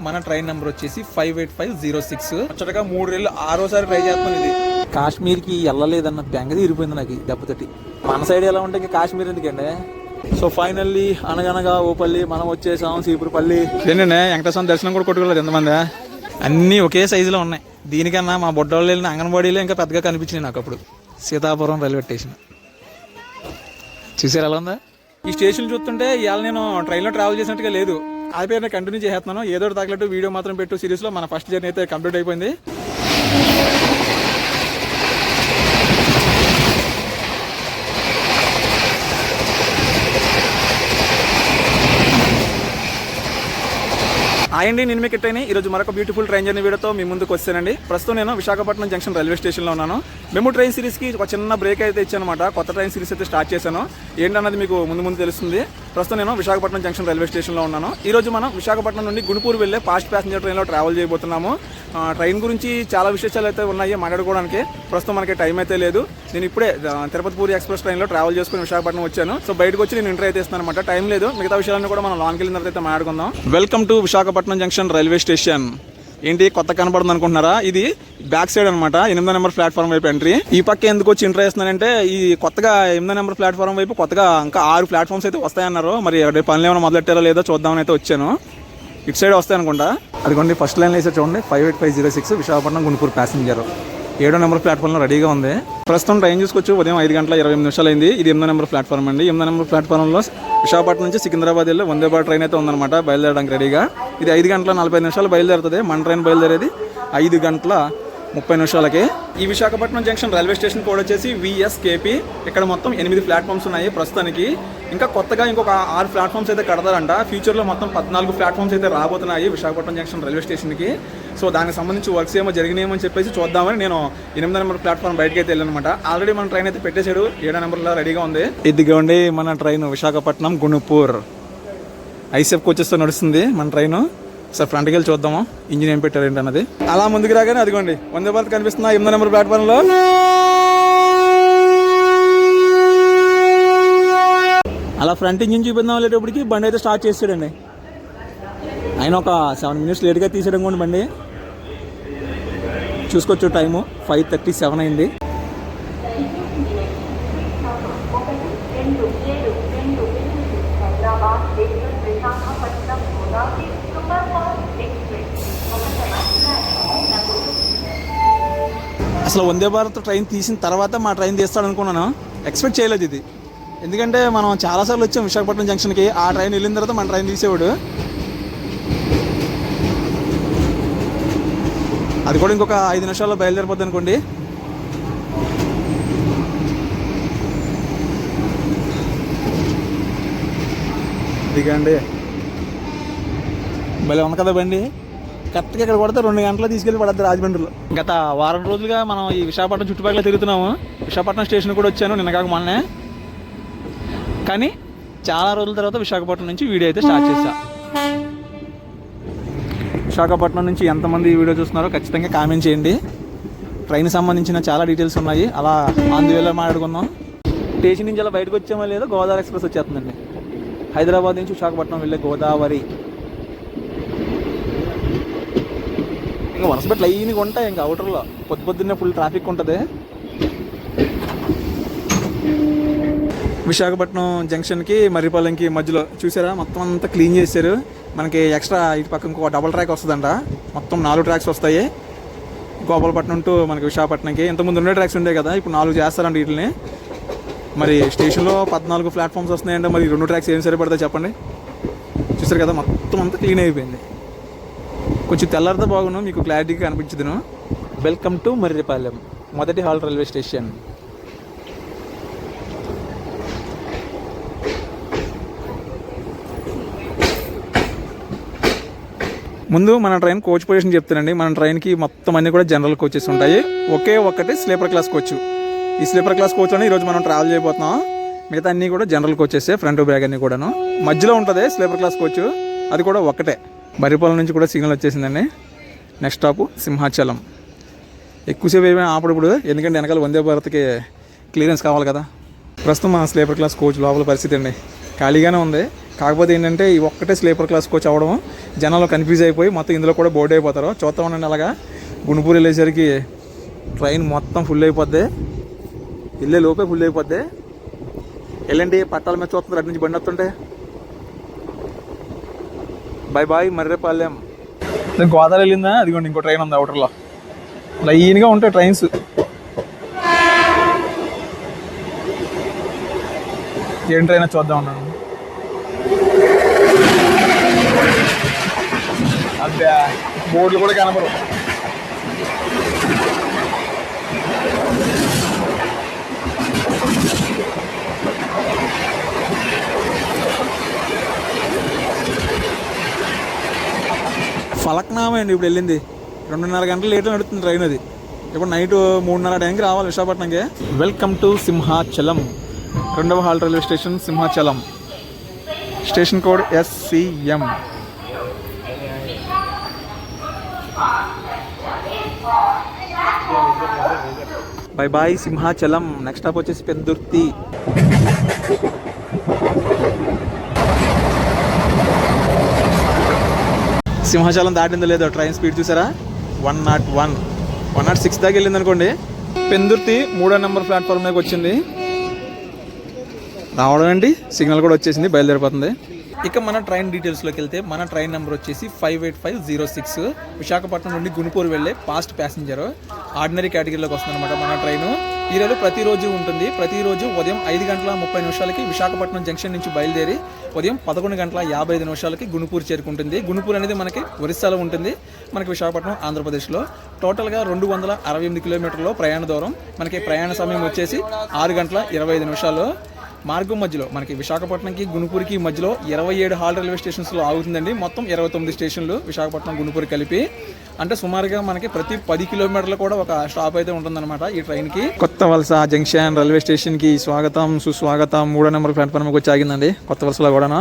మన train number వచ్చేసి 58506. వచ్చాక 3 నెలలు 6వసారి ట్రై చేస్తాను. ఇది కాశ్మీర్కి వెళ్ళలేదన్న బెంగ తీరిపోయింది నాకు దెబ్బతోటి. మన సైడ్ ఎలా ఉంటే కాశ్మీర్ ఎందుకండి. సో ఫైనల్లీ అనగనగా ఓపల్లి మనం వచ్చేసాం. సీపురపల్లి ఏంటంటే వెంకటేశ్వర దర్శనం కూడా కొట్టుకోలేదు ఎంతమంది. అన్నీ ఒకే సైజులో ఉన్నాయి. దీనికన్నా మా బొడ్డోళ్ళు వెళ్ళిన అంగన్వాడీలో ఇంకా పెద్దగా కనిపించినాయి నాకు అప్పుడు. సీతాపురం రైల్వే స్టేషన్ చూసారు ఎలా ఉందా. ఈ స్టేషన్ చూస్తుంటే ఇవాళ నేను ట్రైన్లో ట్రావెల్ చేసినట్టుగా లేదు. అది పేరు నేను కంటిన్యూ చేస్తున్నాను. ఏదో తగ్గట్టు వీడియో మాత్రం పెట్టు సిరీస్లో. మన ఫస్ట్ జర్నీ అయితే కంప్లీట్ అయిపోయింది. అండి నేను మీకు ఎట్టయినా ఈరోజు మరొక బ్యూటిఫుల్ ట్రైన్ జర్నీ వీడియోతో మీ ముందుకు వచ్చానండి. ప్రస్తుతం నేను విశాఖపట్నం జంక్షన్ రైల్వే స్టేషన్లో ఉన్నాను. మేము ట్రైన్ సిరీస్కి ఒక చిన్న బ్రేక్ అయితే ఇచ్చానమాట. కొత్త ట్రైన్ సిరీస్ అయితే స్టార్ట్ చేశాను. ఏంటన్నది మీకు ముందు తెలుస్తుంది. ప్రస్తుతం నేను విశాఖపట్నం జంక్షన్ రైల్వే స్టేషన్లో ఉన్నాను. ఈరోజు మనం విశాఖపట్నం నుండి గుంటూరు వెళ్ళే ఫాస్ట్ ప్యాసింజర్ ట్రైన్లో ట్రావెల్ చేయబోతున్నాము. ట్రైన్ గురించి చాలా విశేషాలు అయితే ఉన్నాయి మాట్లాడుకోవడానికి. ప్రస్తుతం మనకి టైం అయితే లేదు. నేను ఇప్పుడే తిరుపతి పూరి ఎక్స్ప్రెస్ ట్రైన్లో ట్రావెల్ చేసుకుని విశాఖపట్నం వచ్చాను. సో బయటకు వచ్చి నేను ఇంటర్ అయితే ఇస్తాను అనమాట. టైం లేదు. మిగతా విషయాలను కూడా మనం లాంగ్ వెళ్ళిన తర్వాత అయితే మాట్లాడుకుందాం. Welcome to Visakhapatnam junction railway station. ఏంటి కొత్త కనపడుతుంది అనుకుంటున్నారా? ఇది బ్యాక్ సైడ్ అనమాట. 8వ నెంబర్ ప్లాట్ఫామ్ వైపు ఎంట్రీ. ఈ పక్క ఎందుకు వచ్చి ఎంటర్ చేస్తున్నానంటే ఈ కొత్తగా 8వ నెంబర్ ప్లాట్ఫామ్ వైపు కొత్తగా ఇంకా 6 ప్లాట్ఫామ్స్ అయితే వస్తాయన్నారు. మరి రేపు పనులు ఏమైనా మొదలెట్టారో లేదో చూద్దామని అయితే వచ్చాను. ఇటు సైడ్ వస్తాయి అనుకుంటా. అదిగోండి ఫస్ట్ లైన్లో వేసే చూడండి 58506 విశాఖపట్నం గుంటూరు ప్యాసింజర్. 7వ నెంబర్ ప్లాట్ఫామ్లో రెడీగా ఉంది. ప్రస్తుతం ట్రైన్ చూసుకోవచ్చు. ఉదయం 5 గంటల 28 నిమిషాలు అయింది. ఇది 8వ నెంబర్ ప్లాట్ఫామ్ అండి. 8వ నెంబర్ ప్లాట్ఫామ్లో విశాఖపట్నం నుంచి సికింద్రాబాద్ వెళ్ళి వందే భారత్ ట్రైన్ అయితే ఉందన్నమాట. బయలుదేరడానికి రెడీగా. ఇది 5 గంటల 45 నిమిషాలు బయలుదేరుతుంది. మన ట్రైన్ బయలుదేరేది 5 గంటల 30 నిమిషాలకి. ఈ Visakhapatnam junction railway station code వచ్చేసి VSKP. ఇక్కడ మొత్తం 8 ప్లాట్ఫామ్స్ ఉన్నాయి ప్రస్తుతానికి. ఇంకా కొత్తగా ఇంకొక 6 ప్లాట్ఫామ్స్ అయితే కడతారంట. ఫ్యూచర్లో మొత్తం 14 ప్లాట్ఫామ్స్ అయితే రాబోతున్నాయి విశాఖపట్నం జంక్షన్ రైల్వే స్టేషన్కి. సో దానికి సంబంధించి వర్క్స్ ఏమో జరిగినాయేమని చెప్పేసి చూద్దామని నేను 8వ నెంబర్ ప్లాట్ఫామ్ బయటకి అయితే వెళ్ళానమాట. ఆల్రెడీ మన ట్రైన్ అయితే పెట్టేశాడు. 7వ నెంబర్లో రెడీగా ఉంది. ఇదిగోండి మన ట్రైన్ విశాఖపట్నం గుణపూర్ ఐసెఫ్ కోచెస్తో నడుస్తుంది మన ట్రైన్. సార్ ఫ్రంట్కి వెళ్ళి చూద్దాము ఇంజిన్ ఏం పెట్టారు ఏంటి అన్నది. అలా ముందుకు రాగానే అదిగోండి వందే భారత్ కనిపిస్తున్నా 8వ నెంబర్ ప్లాట్ఫామ్లో. అలా ఫ్రంట్ ఇంజిన్ చూపిద్దాం వెళ్ళేటప్పటికి బండి అయితే స్టార్ట్ చేసాడండి. ఆయన ఒక 7 మినిట్స్ లేట్గా తీసేయడం కూడా బండి. చూసుకోవచ్చు టైము 5:37 అయింది. అసలు వందే భారత్ ట్రైన్ తీసిన తర్వాత మా ట్రైన్ తీస్తాడు అనుకున్నాను. ఎక్స్పెక్ట్ చేయలేదు ఇది. ఎందుకంటే మనం చాలాసార్లు వచ్చాం విశాఖపట్నం జంక్షన్కి. ఆ ట్రైన్ వెళ్ళిన తర్వాత మన ట్రైన్ తీసేవాడు. అది కూడా ఇంకొక 5 నిమిషాల్లో బయలుదేరిపోద్ది అనుకోండి. దిగండి భలే ఉంది కదా బండి. కరెక్ట్గా ఇక్కడ కొడితే 2 గంటలు తీసుకెళ్ళి పడద్దు రాజమండ్రిలో. గత వారం రోజులుగా మనం ఈ విశాఖపట్నం చుట్టుపక్కల తిరుగుతున్నాము. విశాఖపట్నం స్టేషన్ కూడా వచ్చాను నిన్న కాక మొన్నే. కానీ చాలా రోజుల తర్వాత విశాఖపట్నం నుంచి వీడియో అయితే స్టార్ట్ చేశా. విశాఖపట్నం నుంచి ఎంతమంది ఈ వీడియో చూస్తున్నారో ఖచ్చితంగా కామెంట్ చేయండి. ట్రైన్ సంబంధించిన చాలా డీటెయిల్స్ ఉన్నాయి. అలా ఆన్ ది వేలో మాట్లాడుకుందాం. స్టేషన్ నుంచి అలా బయటకు వచ్చామో లేదో గోదావరి ఎక్స్ప్రెస్ వచ్చేస్తుందండి. హైదరాబాద్ నుంచి విశాఖపట్నం వెళ్ళే గోదావరి. ఇంకా వనసపెట్టి లైన్గా ఉంటాయి. ఇంకా అవుటర్లో పొద్దున్నే ఫుల్ ట్రాఫిక్ ఉంటుంది. విశాఖపట్నం జంక్షన్కి మర్రిపాలెంకి మధ్యలో చూసారా మొత్తం అంతా క్లీన్ చేశారు. మనకి ఎక్స్ట్రా ఇటు పక్క ఇంకో డబుల్ ట్రాక్ వస్తుందంట. మొత్తం 4 ట్రాక్స్ వస్తాయి గోపాలపట్నం టు మనకి విశాఖపట్నంకి. ఇంతకుముందు 2 ట్రాక్స్ ఉండే కదా, ఇప్పుడు 4 చేస్తారంట వీటిని. మరి స్టేషన్లో 14 ప్లాట్ఫామ్స్ వస్తున్నాయంటే మరి 2 ట్రాక్స్ ఏం సరిపడతాయి చెప్పండి. చూసారు కదా మొత్తం అంతా క్లీన్ అయిపోయింది. కొంచెం తెల్లారితో బాగున్నాను, మీకు క్లారిటీగా కనిపించదును. వెల్కమ్ టు మర్రిపాలెం మొదటి హాల్ రైల్వే స్టేషన్. ముందు మన ట్రైన్ కోచ్ పొజిషన్ చెప్తానండి. మన ట్రైన్కి మొత్తం అన్నీ కూడా జనరల్ కోచెస్ ఉంటాయి. ఒకే ఒక్కటి స్లీపర్ క్లాస్ కోచ్. ఈ స్లీపర్ క్లాస్ కోచ్లోనే ఈరోజు మనం ట్రావెల్ చేయబోతున్నాం. మిగతా అన్నీ కూడా జనరల్ కోచెస్, ఫ్రంట్ బ్యాగ్ అన్నీ కూడాను. మధ్యలో ఉంటుంది స్లీపర్ క్లాస్ కోచ్, అది కూడా ఒక్కటే. మర్రిపాలెం నుంచి కూడా సిగ్నల్ వచ్చేసిందండి. Next stop Simhachalam. ఎక్కువసేపు ఏమైనా ఆపడప్పుడు, ఎందుకంటే వెనకాల వందే భారత్కి క్లియరెన్స్ కావాలి కదా. ప్రస్తుతం మన స్లీపర్ క్లాస్ కోచ్ లోపల పరిస్థితి అండి ఖాళీగానే ఉంది. కాకపోతే ఏంటంటే ఈ ఒక్కటే స్లీపర్ క్లాస్ కోచ్ అవ్వడం జనాలు కన్ఫ్యూజ్ అయిపోయి మొత్తం ఇందులో కూడా బోర్డు అయిపోతారు. చూస్తా ఉండండి అలాగా. గుంటూరు వెళ్ళేసరికి ట్రైన్ మొత్తం ఫుల్ అయిపోద్ది, వెళ్ళే లోపే ఫుల్ అయిపోద్ది. వెళ్ళండి, పట్టాల మీద చూస్తుంది అటు నుంచి బండి వస్తుంటే. Bye bye మర్రేపాలెం. గోదావరి వెళ్ళిందా? అదిగోండి ఇంకో ట్రైన్ ఉంది అవుటర్లో. లైన్గా ఉంటాయి ట్రైన్స్. ఏం ట్రైన్ చూద్దాం ఉన్నాను. అదే బోర్డులు కూడా కనపడవు. ఫలక్నామా అండి ఇప్పుడు వెళ్ళింది. 2.5 గంటలు లేట్ నడుస్తుంది ట్రైన్. అది ఇప్పుడు నైట్ 3:30 టైంకి రావాలి విశాఖపట్నంకి. Welcome to Simhachalam. 2వ halt railway station Simhachalam. Station code SCM. Bye bye Simhachalam. Next stop వచ్చేసి పెందుర్తి. సింహాచలం దాటిందో లేదో ట్రైన్ స్పీడ్ చూసారా? 101, 106 దాకా వెళ్ళింది అనుకోండి. పెందుర్తి 3వ నెంబర్ ప్లాట్ఫామ్ మీదకి వచ్చింది. రావడం ఏంటి, సిగ్నల్ కూడా వచ్చేసింది, బయలుదేరిపోతుంది. ఇక మన ట్రైన్ డీటెయిల్స్లోకి వెళ్తే మన ట్రైన్ నెంబర్ వచ్చేసి 58506. విశాఖపట్నం నుండి గుంటూరు వెళ్ళే ఫాస్ట్ ప్యాసింజర్ ఆర్డినరీ కేటగిరీలోకి వస్తుంది అనమాట మన ట్రైను. ఈ రైలు ప్రతిరోజు ఉంటుంది. ప్రతిరోజు ఉదయం 5:30 విశాఖపట్నం జంక్షన్ నుంచి బయలుదేరి ఉదయం 11:55 గుంటూరు చేరుకుంటుంది. గుంటూరు అనేది మనకి ఒరిస్సాలో ఉంటుంది, మనకి విశాఖపట్నం ఆంధ్రప్రదేశ్లో. టోటల్గా 268 కిలోమీటర్లో ప్రయాణ దూరం. మనకి ప్రయాణ సమయం వచ్చేసి 6:25. మార్గం మధ్యలో మనకి విశాఖపట్నంకి గుంటూరుకి మధ్యలో 27 హాల్ రైల్వే స్టేషన్స్లో ఆగుతుందండి. మొత్తం 29 స్టేషన్లు విశాఖపట్నం గుంటూరు కలిపి. అంటే సుమారుగా మనకి ప్రతి 10 కిలోమీటర్లు కూడా ఒక స్టాప్ అయితే ఉంటుందన్నమాట ఈ ట్రైన్కి. కొత్త వలస జంక్షన్ రైల్వే స్టేషన్కి స్వాగతం సుస్వాగతం. 3వ నెంబర్ ప్లాట్ఫామ్కి వచ్చి ఆగిందండి కొత్త వలసలో కూడాను.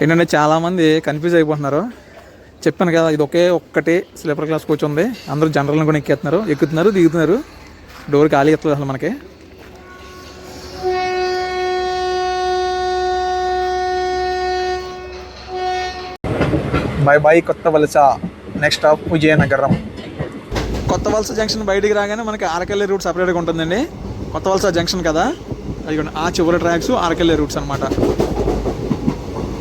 ఏంటంటే చాలామంది కన్ఫ్యూజ్ అయిపోతున్నారు. చెప్పాను కదా, ఇది ఒక్కటే స్లీపర్ క్లాస్ కోచ్ ఉంది. అందరూ జనరల్ని కూడా ఎక్కుతున్నారు దిగుతున్నారు. డోర్ ఖాళీ ఎత్తలేదు అసలు మనకి. బై బై కొత్త వలస. Next stop Vizianagaram. కొత్త వలస జంక్షన్ బయటికి రాగానే మనకి ఆరకెళ్ళే రూట్ సపరేట్గా ఉంటుందండి. కొత్త వలస జంక్షన్ కదా, అది ఆ చివరి ట్రాక్స్ ఆరకెళ్ళే రూట్స్ అనమాట.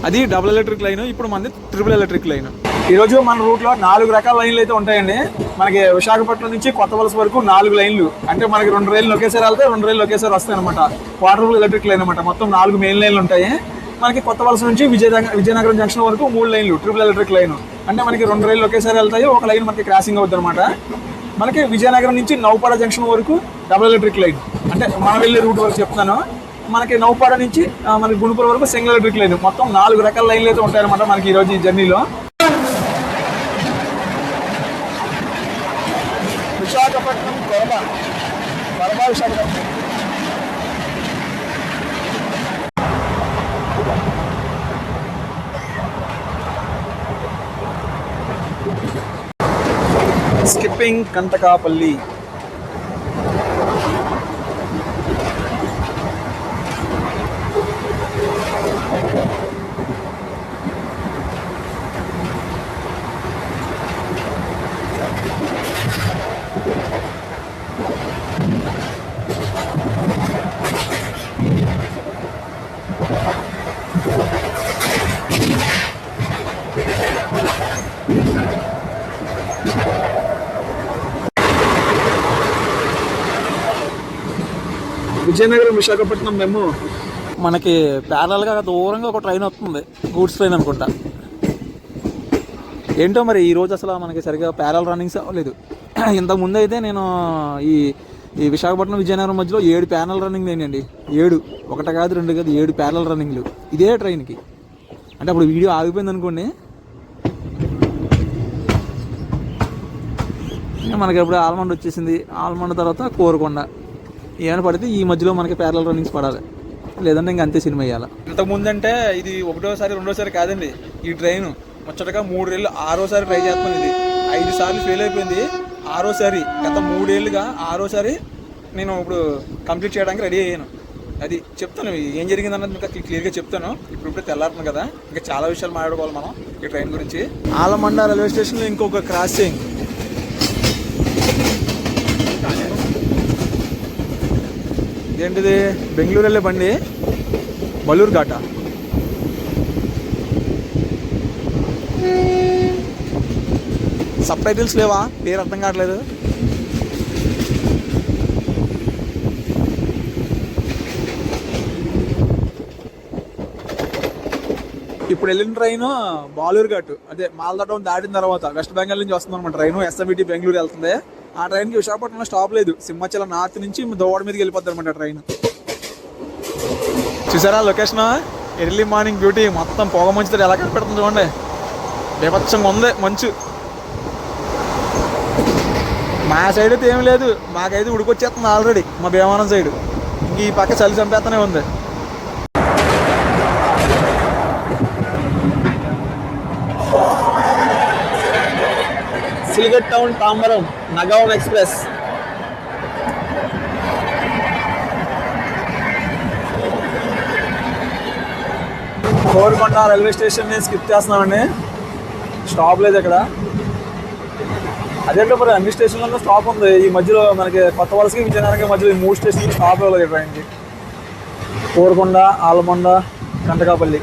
అది డబుల్ ఎలక్ట్రిక్ లైన్, ఇప్పుడు మనది ట్రిపుల్ ఎలక్ట్రిక్ లైన్. ఈరోజు మన రూట్లో 4 రకాల లైన్లు అయితే ఉంటాయండి. మనకి విశాఖపట్నం నుంచి కొత్త వలస వరకు 4 లైన్లు. అంటే మనకి 2 రైళ్ళు ఒకేసారి వెళ్తాయి, 2 రైళ్ళు ఒకేసారి వస్తాయి అనమాట. క్వార్టర్బుల్ ఎలక్ట్రిక్ లైన్ అనమాట. మొత్తం 4 మెయిన్ లైన్లు ఉంటాయి. మనకి కొత్త వలస నుంచి విజయనగరం జంక్షన్ వరకు 3 లైన్లు ట్రిపుల్ ఎలక్ట్రిక్ లైన్. అంటే మనకి 2 రైళ్ళు ఒకేసారి వెళ్తాయి, ఒక లైన్ మనకి క్రాసింగ్ అవుతుంది అనమాట. మనకి విజయనగరం నుంచి నౌపాడ జంక్షన్ వరకు డబుల్ ఎలక్ట్రిక్ లైన్. అంటే మనం వెళ్ళే రూట్ వరకు చెప్తున్నాను. మనకి నౌపాడ నుంచి మనకి గుంటూరు వరకు సింగిల్ ఎలక్ట్రిక్ లైన్. మొత్తం 4 రకాల లైన్లు అయితే ఉంటాయన్నమాట మనకి ఈరోజు ఈ జర్నీలో. విశాఖపట్నం కొరబ విశాఖపట్నం. స్కిప్పింగ్ కంటకాపల్లి. విజయనగరం విశాఖపట్నం మేము మనకి ప్యారల్గా దూరంగా ఒక ట్రైన్ వస్తుంది, గూడ్స్ ట్రైన్ అనుకుంటా. ఏంటో మరి ఈరోజు అసలు మనకి సరిగ్గా ప్యారల్ రన్నింగ్స్ అవ్వలేదు. ఇంతకుముందు అయితే నేను ఈ విశాఖపట్నం విజయనగరం మధ్యలో 7 ప్యారల్ రన్నింగ్ అయినాయండి. 7, 1 కాదు 2 కాదు 7 ప్యారల్ రన్నింగ్లు ఇదే ట్రైన్కి. అంటే అప్పుడు వీడియో ఆగిపోయింది అనుకోండి. మనకి ఎప్పుడు ఆల్మండ్ వచ్చేసింది, ఆల్మండ్ తర్వాత కోరుకొండ ఏమైనా పడితే ఈ మధ్యలో మనకి ప్యారల్ రన్నింగ్స్ పడాలి, లేదంటే ఇంక అంతే సినిమా వేయాలి. ఇంతకుముందు అంటే ఇది 1వ సారి 2వ సారి కాదండి. ఈ ట్రైన్ ముచ్చటగా 3 ఏళ్ళు 6వ సారి ట్రై చేస్తాను. ఇది 5 సార్లు ఫెయిల్ అయిపోయింది. 6వ సారి గత 3 ఏళ్ళుగా 6వ సారి నేను ఇప్పుడు కంప్లీట్ చేయడానికి రెడీ అయ్యాను. అది చెప్తాను ఏం జరిగింది అన్నది ఇంకా క్లియర్గా చెప్తాను. ఇప్పుడు తెల్లారుతుంది కదా, ఇంకా చాలా విషయాలు మాట్లాడుకోవాలి మనం ఈ ట్రైన్ గురించి. ఆలమండ రైల్వే స్టేషన్లో ఇంకొక క్రాసింగ్. ఏంటిది? బెంగళూరు వెళ్ళే బండి, బలూరు ఘాట. సబ్ టైటిల్స్ లేవా? పేరు అర్థం కావట్లేదు. ఇప్పుడు వెళ్ళిన ట్రైన్ బాలూరు ఘాట్, అదే మాల్దా టౌన్ దాటిన తర్వాత వెస్ట్ బెంగాల్ నుంచి వస్తుంది అనమాట ట్రైన్. ఎస్ఎంబిటి బెంగళూరు వెళ్తుంది. ఆ ట్రైన్కి విశాఖపట్నంలో స్టాప్ లేదు. సింహాచలం నార్త్ నుంచి దోవాడ మీదకి వెళ్ళిపోద్ది అనమాట ట్రైన్. చూసారా లొకేషన్? ఎర్లీ మార్నింగ్ బ్యూటీ, మొత్తం పొగ మంచుతో ఎలా కనిపెడుతుంది చూడండి. బీభత్సంగా ఉంది మంచు. మా సైడ్ అయితే ఏం లేదు, మాకైతే ఉడికొచ్చేస్తుంది ఆల్రెడీ. మా భీమవరం సైడ్ ఇంక ఈ పక్క చలి చంపేస్తూనే ఉంది. Silghat town Tambaram Nagaon express. Korukonda railway station skip చేస్తున్నామండి. స్టాప్ లేదు ఇక్కడ. అదేంటో మరి అన్ని స్టేషన్లలో స్టాప్ ఉంది. ఈ మధ్యలో మనకి కొత్త వలసకి విజయనగరం మధ్యలో ఈ 3 స్టేషన్లు స్టాప్ ఇవ్వలేదు ట్రైన్కి. కోరుకొండ, ఆలమండ, కంటకాపల్లి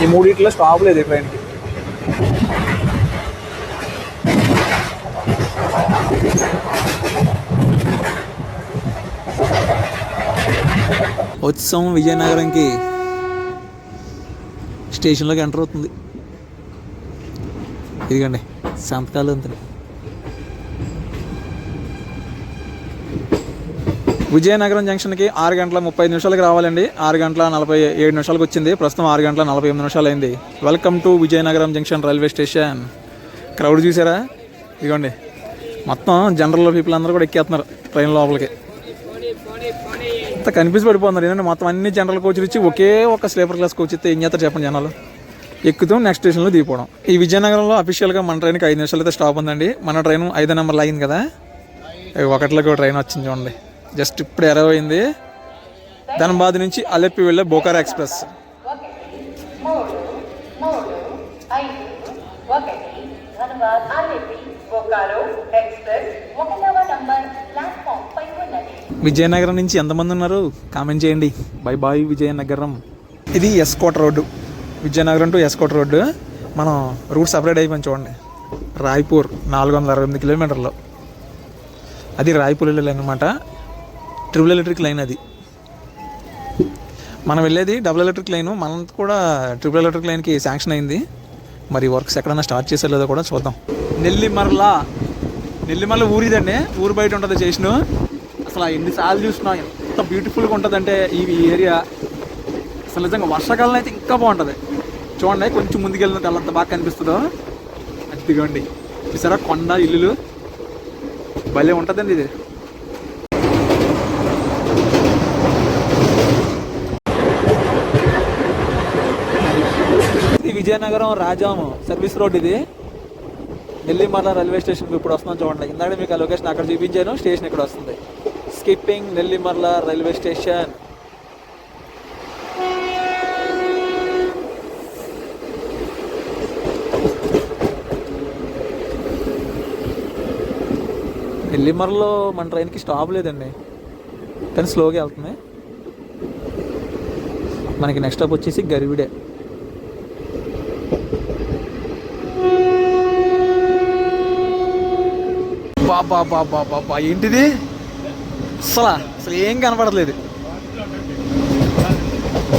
ఈ 3 స్టాప్ లేదు ఈ ట్రైన్కి. వచ్చాం విజయనగరంకి. స్టేషన్లోకి ఎంటర్ అవుతుంది. ఇదిగండి సంతకాలు అంతా. విజయనగరం జంక్షన్కి 6:35 రావాలండి. 6:47 వచ్చింది. ప్రస్తుతం 6:48 అయింది. Welcome to Vizianagaram junction railway station. Crowd చూసారా? ఇదిగోండి మొత్తం జనరల్ పీపుల్ అందరూ కూడా ఎక్కేస్తున్నారు ట్రైన్ లోపలికి. అంత కనిపించి పడిపోతున్నారు. ఏంటంటే మొత్తం అన్ని జనరల్ కోచ్లు ఇచ్చి ఒకే ఒక స్లీపర్ క్లాస్ కోచ్ ఇస్తే ఏం చేస్తారు చెప్పండి జనాలు. ఎక్కుతాం, నెక్స్ట్ స్టేషన్లో దిగిపోవడం. ఈ విజయనగరంలో అఫీషియల్గా మన ట్రైన్కి 5 నిమిషాలు అయితే స్టాప్ ఉందండి. మన ట్రైన్ 5వ నెంబర్లో అయింది కదా, 1లోకి ట్రైన్ వచ్చింది చూడండి. జస్ట్ ఇప్పుడు అరైవ్ అయింది. ధన్బాద్ నుంచి అలెప్పి వెళ్ళే బోకారా ఎక్స్ప్రెస్. విజయనగరం నుంచి ఎంతమంది ఉన్నారు కామెంట్ చేయండి. Bye bye Vizianagaram. ఇది S Kota road, Vizianagaram to S Kota road. మనం రూట్ సపరేట్ అయిపోయింది చూడండి. రాయ్పూర్ 468 కిలోమీటర్లు. అది రాయ్పూర్ వెళ్ళే లైన్ అనమాట. ట్రిపుల్ ఎలక్ట్రిక్ లైన్ అది. మనం వెళ్ళేది డబుల్ ఎలక్ట్రిక్ లైను. మనం కూడా ట్రిపుల్ ఎలక్ట్రిక్ లైన్కి శాంక్షన్ అయింది. మరి వర్క్స్ ఎక్కడైనా స్టార్ట్ చేసే లేదో కూడా చూద్దాం. నెల్లిమర్ల ఊరిదండి. ఊరు బయట ఉంటుంది స్టేషను. అసలు ఎన్నిసార్లు చూసినా ఎంత బ్యూటిఫుల్గా ఉంటుందంటే ఈ ఏరియా. అసలు నిజంగా వర్షాకాలం అయితే ఇంకా బాగుంటుంది. చూడండి కొంచెం ముందుకెళ్ళినట్టు అంత బాగా కనిపిస్తుందో. అదిగోండి చూసారా కొండ ఇల్లులు, భలే ఉంటుందండి ఇది. ఇది విజయనగరం రాజాం సర్వీస్ రోడ్. ఇది నెల్లిమర్ల రైల్వే స్టేషన్కి ఇప్పుడు వస్తున్నాం చూడండి. ఇందాక మీకు ఆ లొకేషన్ అక్కడ చూపించాను, స్టేషన్ ఇక్కడ వస్తుంది. Skipping Nellimarla railway station. నెల్లిమర్లలో మన ట్రైన్కి స్టాప్ లేదండి, కానీ స్లోగా వెళ్తుంది. మనకి నెక్స్ట్ స్టాప్ వచ్చేసి గరివిడే. బాబా ఏంటిది? అసలు ఏం కనపడట్లేదు.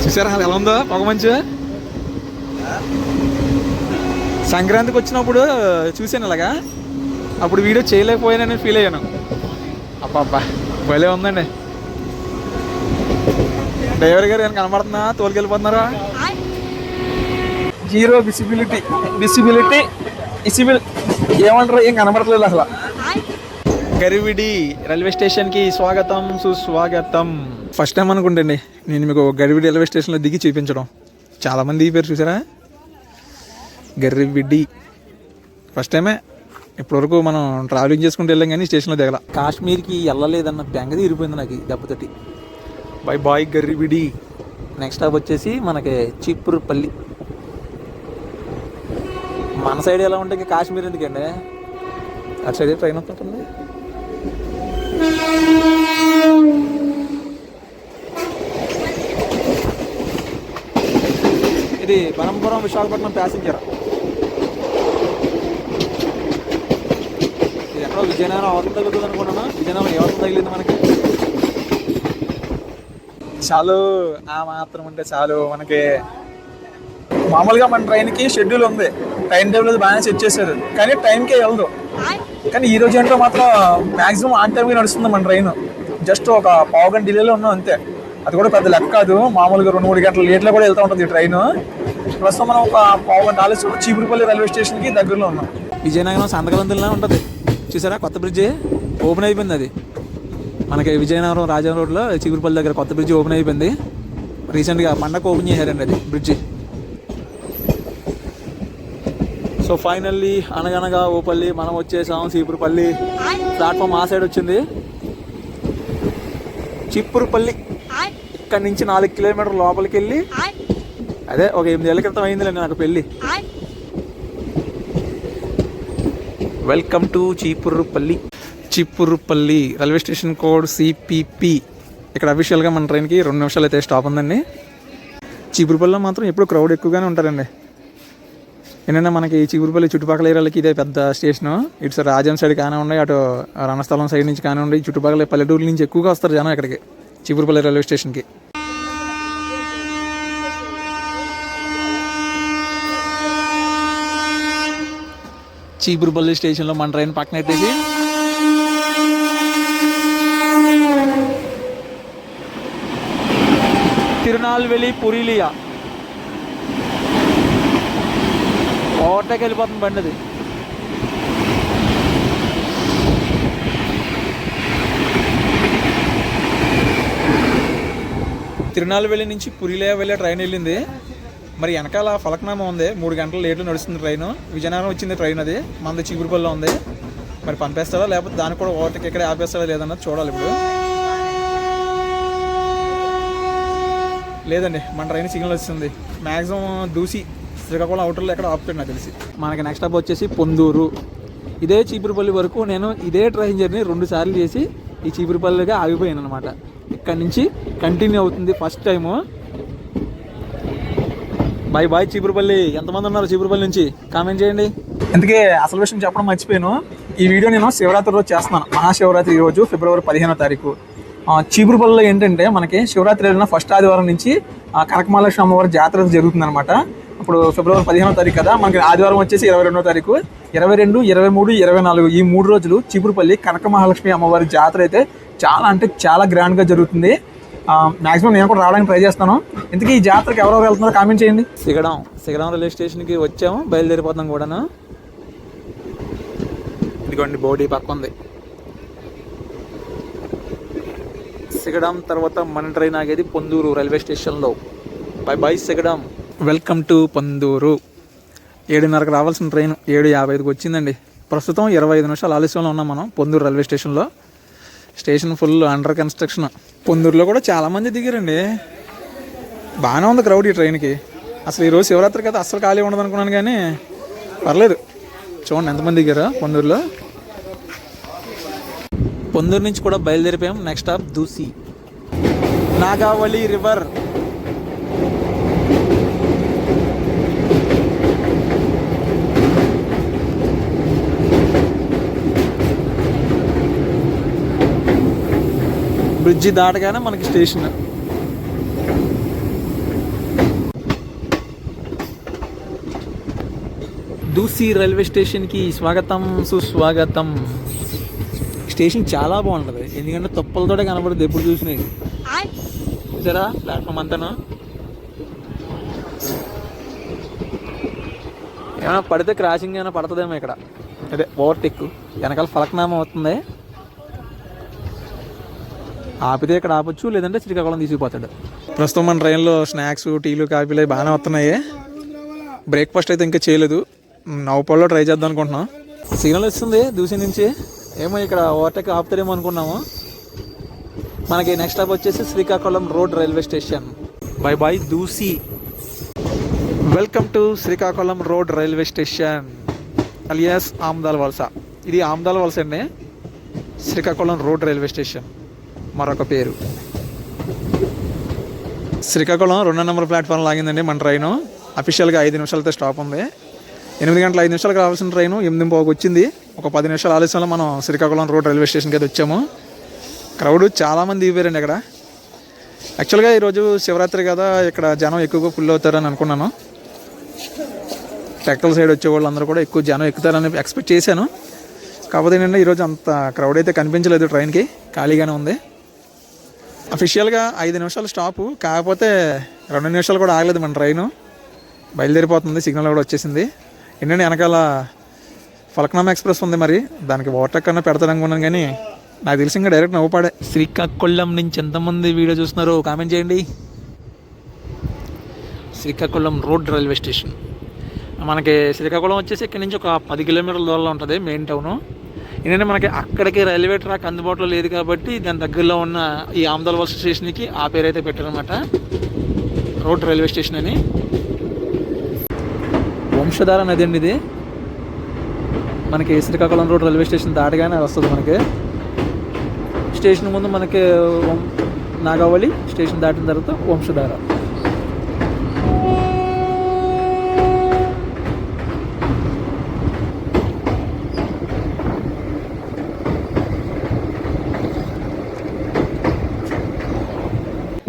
చూసారా ఎలా ఉందో పొగ మంచు. సంక్రాంతికి వచ్చినప్పుడు చూసాను ఇలాగా, అప్పుడు వీడియో చేయలేకపోయానని ఫీల్ అయ్యాను. అబ్బా భలే ఉందండి. డ్రైవర్ గారు ఏమైనా కనపడుతున్నా? తోలుకెళ్ళిపోతున్నారా? జీరో విసిబిలిటీ ఏమంటారు, ఏం కనపడట్లేదు అసలు. గరివిడి రైల్వే స్టేషన్కి స్వాగతం సుస్వాగతం. ఫస్ట్ టైం అనుకుంటండి నేను మీకు గరివిడి రైల్వే స్టేషన్లో దిగి చూపించడం. చాలామంది దిగిపోయారు చూసారా. గరివిడి ఫస్ట్ టైమే. ఇప్పటివరకు మనం ట్రావెలింగ్ చేసుకుంటూ వెళ్ళాం కానీ స్టేషన్లో దిగల. కాశ్మీర్కి వెళ్ళలేదన్న బెంగ తీరిపోయింది నాకు దెబ్బతోటి. Bye bye Garividi. Next stop వచ్చేసి మనకి చీపురుపల్లి. మన సైడ్ ఎలా ఉంటే కాశ్మీర్ ఎందుకండి, అటు సైడ్ ట్రైన్ వస్తుంది. ఇది బనంపురం విశాఖపట్నం ప్యాసింజర్. ఇది ఎక్కడో విజయనగరం అవతల తగ్గుతుంది అనుకున్నాను. విజయనగరం ఏ అవతల తగిలింది మనకి. చాలు ఆ మాత్రం ఉంటే చాలు మనకి. మామూలుగా మన ట్రైన్కి షెడ్యూల్ ఉంది, టైం టేబుల్ బాగానే సెట్ చేశారు, కానీ టైంకే వెళ్దు. కానీ ఈ రోజు ఏంటో మాత్రం మ్యాక్సిమం ఆన్ టైంకి నడుస్తుంది మన ట్రైన్. జస్ట్ ఒక పావు గంట డిలేలో ఉన్నాం అంతే. అది కూడా పెద్ద లెక్క కాదు. మామూలుగా 2-3 గంటల లేట్లో కూడా వెళ్తూ ఉంటుంది ఈ ట్రైన్. ప్రస్తుతం మనం ఒక పావు గంట ఆలస్యం చీపురుపల్లి రైల్వే స్టేషన్కి దగ్గరలో ఉన్నాం. విజయనగరం సంతకలంతుల్లా ఉంటుంది చూసారా, కొత్త బ్రిడ్జ్ ఓపెన్ అయిపోయింది. అది మనకి విజయనగరం రాజా రోడ్లో చీపురుపల్లి దగ్గర కొత్త బ్రిడ్జ్ ఓపెన్ అయిపోయింది. రీసెంట్గా పండగ ఓపెన్ చేశారండి అది బ్రిడ్జి. సో ఫైనల్లీ అనగనగా ఓపల్లి మనం వచ్చేసాం. చీపురుపల్లి ప్లాట్ఫామ్ ఆ సైడ్ వచ్చింది. చీపురుపల్లి ఇక్కడ నుంచి 4 కిలోమీటర్ల లోపలికి వెళ్ళి, అదే ఒక 8 ఏళ్ళ క్రితం అయిందిలేండి నాకు పెళ్ళి. Welcome to Cheepurupalli. Cheepurupalli railway station code CPP. ఇక్కడ అఫీషియల్గా మన ట్రైన్కి 2 నిమిషాలు అయితే స్టాప్ ఉందండి. చీపురుపల్లిలో మాత్రం ఎప్పుడు క్రౌడ్ ఎక్కువగానే ఉంటారండి. ఏంటంటే మనకి చీపురుపల్లి చుట్టుపక్కల ఏరియాలకి ఇదే పెద్ద స్టేషను. ఇటు రాజం సైడ్ కానివ్వండి, అటు రణస్థలం సైడ్ నుంచి కానివ్వండి, చుట్టుపక్కల పల్లెటూరుల నుంచి ఎక్కువగా వస్తారు జనం ఇక్కడికి చీపురుపల్లి రైల్వే స్టేషన్కి. చీపురుపల్లి స్టేషన్లో మన ట్రైన్ పక్కన పెట్టేసి తిరునాల్వేలి పురీలియా ఓవర్టేక్ వెళ్ళిపోతుంది బండి. అది తిరునాల్వేలి నుంచి పురీలియా వెళ్ళే ట్రైన్ వెళ్ళింది. మరి వెనకాల ఫలక్నామా ఉంది, 3 గంటల లేట్లో నడుస్తుంది ట్రైన్. విజయనగరం వచ్చింది ట్రైన్, అది మనది చీపురుపల్లిలో ఉంది. మరి పంపేస్తాడా లేకపోతే దానికి కూడా ఓవర్టేక్ ఎక్కడే ఆపేస్తాడా లేదన్నది చూడాలి ఇప్పుడు. లేదండి మన ట్రైన్ సిగ్నల్ వస్తుంది. మ్యాక్సిమం దూసి శ్రీకాకుళం అవుటర్లో ఎక్కడ ఆపుతాడు నాకు తెలిసి. మనకి నెక్స్ట్ స్టాప్ వచ్చేసి పొందూరు. ఇదే చీపురుపల్లి వరకు నేను ఇదే ట్రైన్ జర్నీ 2 సార్లు చేసి ఈ చీపురుపల్లిగా ఆగిపోయాను అనమాట. ఇక్కడ నుంచి కంటిన్యూ అవుతుంది first time. Bye bye Cheepurupalli. ఎంతమంది ఉన్నారు చీపురుపల్లి నుంచి కామెంట్ చేయండి. ఇంతకీ అసలు విషయం చెప్పడం మర్చిపోయాను. ఈ వీడియో నేను శివరాత్రి రోజు చేస్తున్నాను. మహాశివరాత్రి రోజు ఫిబ్రవరి 15వ తారీఖు. చీపురుపల్లిలో ఏంటంటే మనకి శివరాత్రి వెళ్ళిన ఫస్ట్ ఆదివారం నుంచి కనకమహాలక్ష్మి అమ్మవారి జాతర జరుగుతుంది అనమాట. ఇప్పుడు ఫిబ్రవరి 15వ తారీఖు కదా, మనకి ఆదివారం వచ్చేసి 22వ తారీఖు. 22, 23, 24 ఈ 3 రోజులు చీపురుపల్లి కనకమహాలక్ష్మి అమ్మవారి జాతర అయితే చాలా అంటే చాలా గ్రాండ్గా జరుగుతుంది. మ్యాక్సిమం నేను కూడా రావడానికి ట్రై చేస్తాను. ఇంతకీ ఈ జాతరకి ఎవరెవరు వెళ్తున్నారో కామెంట్ చేయండి. సిగడం రైల్వే స్టేషన్కి వచ్చాము, బయలుదేరిపోతాం కూడాను. ఇదిగోండి బోడీ పక్క ఉంది. సిగడం తర్వాత మన ట్రైన్ ఆగేది పొందూరు రైల్వే స్టేషన్లో. Bye bye Sigadam. Welcome to Ponduru. 7:30కి రావాల్సిన ట్రైన్ 7:55కి వచ్చిందండి. ప్రస్తుతం 25 నిమిషాలు ఆలస్యంలో ఉన్నాం మనం పొందూరు రైల్వే స్టేషన్లో. Station full under construction. పొందూరులో కూడా చాలామంది దిగారండి. బాగానే ఉంది క్రౌడ్ ఈ ట్రైన్కి. అసలు ఈరోజు శివరాత్రి కదా అస్సలు ఖాళీ ఉండదు అనుకున్నాను, కానీ పర్లేదు. చూడండి ఎంతమంది దిగారో పొందూరులో. పొందూరు నుంచి కూడా బయలుదేరిపోయాం. Next stop Dusi. Nagavali river. Bridge దాటగానే మనకి స్టేషన్. దూసి రైల్వే స్టేషన్కి స్వాగతం సుస్వాగతం. స్టేషన్ చాలా బాగుంటుంది, ఎందుకంటే తొప్పలతోటే కనబడుతుంది ఎప్పుడు చూసినాయి. చూసారా ప్లాట్ఫామ్ అంతాను. ఏమైనా పడితే క్రాసింగ్ ఏమైనా పడుతుందేమో ఇక్కడ. అదే ఓవర్టేక్. వెనకాల ఫలక్నామా అవుతుంది. ఆపితే ఇక్కడ ఆపొచ్చు, లేదంటే శ్రీకాకుళం తీసుకుపోతాడు. ప్రస్తుతం మన ట్రైన్లో స్నాక్స్, టీలు, కాఫీలు అవి బాగానే వస్తున్నాయి. బ్రేక్ఫాస్ట్ అయితే ఇంకా చేయలేదు. నౌపల్లో ట్రై చేద్దాం అనుకుంటున్నాం. సిగ్నల్ వస్తుంది దూసి నుంచి. ఏమో ఇక్కడ ఓవర్టేక్ ఆపుతారేమో అనుకున్నాము. మనకి నెక్స్ట్ స్టాప్ వచ్చేసి Srikakulam road railway station. Bye bye Dusi. Welcome to Srikakulam road railway station alias Amadalavalasa. ఇది ఆమ్దాల్ వలస అండి, శ్రీకాకుళం రోడ్ రైల్వే స్టేషన్ మరొక పేరు. శ్రీకాకుళం 2వ నెంబర్ ప్లాట్ఫామ్ లాగిందండి మన ట్రైను. అఫీషియల్గా 5 నిమిషాలతో స్టాప్ ఉంది. 8 గంటల 5 నిమిషాలకు రావాల్సిన ట్రైను 8:15 వచ్చింది. ఒక 10 నిమిషాల ఆలస్యంలో మనం శ్రీకాకుళం రోడ్ రైల్వే స్టేషన్కి అయితే వచ్చాము. క్రౌడ్ చాలామంది దిగిపోయారండి ఇక్కడ. యాక్చువల్గా ఈరోజు శివరాత్రి కదా, ఇక్కడ జనం ఎక్కువగా ఫుల్ అవుతారని అనుకున్నాను. టెక్కల సైడ్ వచ్చే వాళ్ళు అందరూ కూడా ఎక్కువ జనం ఎక్కుతారని ఎక్స్పెక్ట్ చేశాను. కాకపోతే ఏంటంటే ఈరోజు అంత క్రౌడ్ అయితే కనిపించలేదు, ట్రైన్కి ఖాళీగానే ఉంది. అఫీషియల్గా 5 నిమిషాలు స్టాపు, కాకపోతే 2 నిమిషాలు కూడా ఆగలేదు మన ట్రైను. బయలుదేరిపోతుంది, సిగ్నల్ కూడా వచ్చేసింది. ఏంటంటే వెనకాల ఫలక్నామా ఎక్స్ప్రెస్ ఉంది, మరి దానికి ఓవర్టేక్ కన్నా పెడతాననుకున్నాను, కానీ నాకు తెలిసి ఇంకా డైరెక్ట్ నవ్వుపాడే. శ్రీకాకుళం నుంచి ఎంతమంది వీడియో చూస్తున్నారో కామెంట్ చేయండి. శ్రీకాకుళం రోడ్ రైల్వే స్టేషన్ మనకి శ్రీకాకుళం వచ్చేసి ఇక్కడ నుంచి ఒక 10 కిలోమీటర్ల దూరంలో ఉంటుంది మెయిన్ టౌను. ఏంటంటే మనకి అక్కడికి రైల్వే ట్రాక్ అందుబాటులో లేదు కాబట్టి దాని దగ్గరలో ఉన్న ఈ ఆమ్దాల్ వలస స్టేషన్కి ఆ పేరు అయితే పెట్టారనమాట, రోడ్ రైల్వే స్టేషన్ అని. వంశధార నది అండి ఇది. మనకి శ్రీకాకుళం రోడ్ రైల్వే స్టేషన్ దాటగానే వస్తుంది. మనకి స్టేషన్ ముందు మనకి నాగావళి, స్టేషన్ దాటిన తర్వాత వంశధార.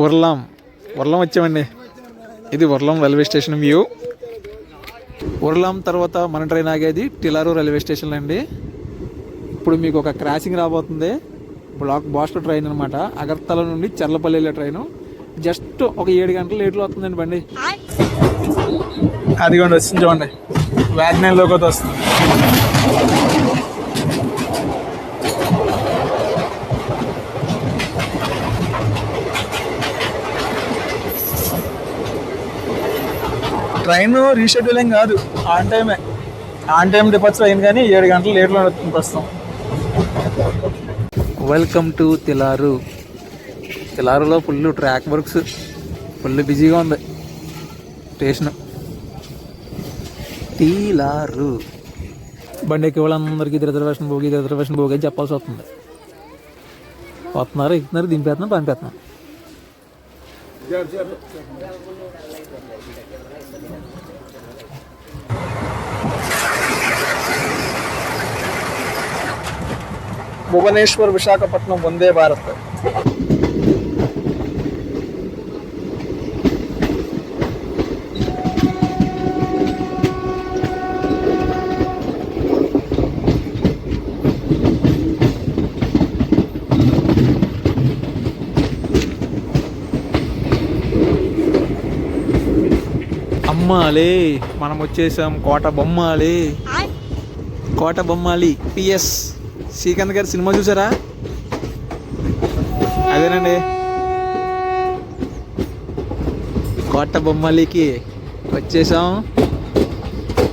ఉర్లాం వచ్చామండి. ఇది Urlam railway station view. Urlam తర్వాత మన ట్రైన్ ఆగేది టిలారు రైల్వే స్టేషన్ అండి. ఇప్పుడు మీకు ఒక క్రాసింగ్ రాబోతుంది. బ్లాక్ బాస్టర్ ట్రైన్ అనమాట. అగర్తల నుండి చర్లపల్లి వెళ్ళే ట్రైను. జస్ట్ ఒక 7 గంటలు లేట్లో వస్తుందండి బండి. అదిగోండి వస్తుంది చూడండి, వ్యాగ్నైన్లోకి వస్తుంది. ట్రైన్ రీషెడ్యూలింగ్ కాదు, ఆన్ టైం డిపార్చర్ అయింది, కానీ 7 గంటలు లేట్లో వస్తుంది ప్రస్తుతం. Welcome to Tilaru. తిలారులో ఫుల్ ట్రాక్ వర్క్స్, ఫుల్ బిజీగా ఉంది స్టేషన్. తిలారు బండి ఎక్కే వాళ్ళందరికీ రిజర్వేషన్ పోగి అని చెప్పాల్సి వస్తుంది. వస్తున్నారు, ఎక్కుతున్నారు, దింపేస్తున్నారు, పంపేస్తున్నారు. భువనేశ్వర్ విశాఖపట్నం వందే భారత్. అమ్మాలి, మనం వచ్చేసాం కోట బొమ్మాలి. పిఎస్ శ్రీకాంత్ గారి సినిమా చూసారా? అదేనండి, కోట బొమ్మాలికి వచ్చేసాం.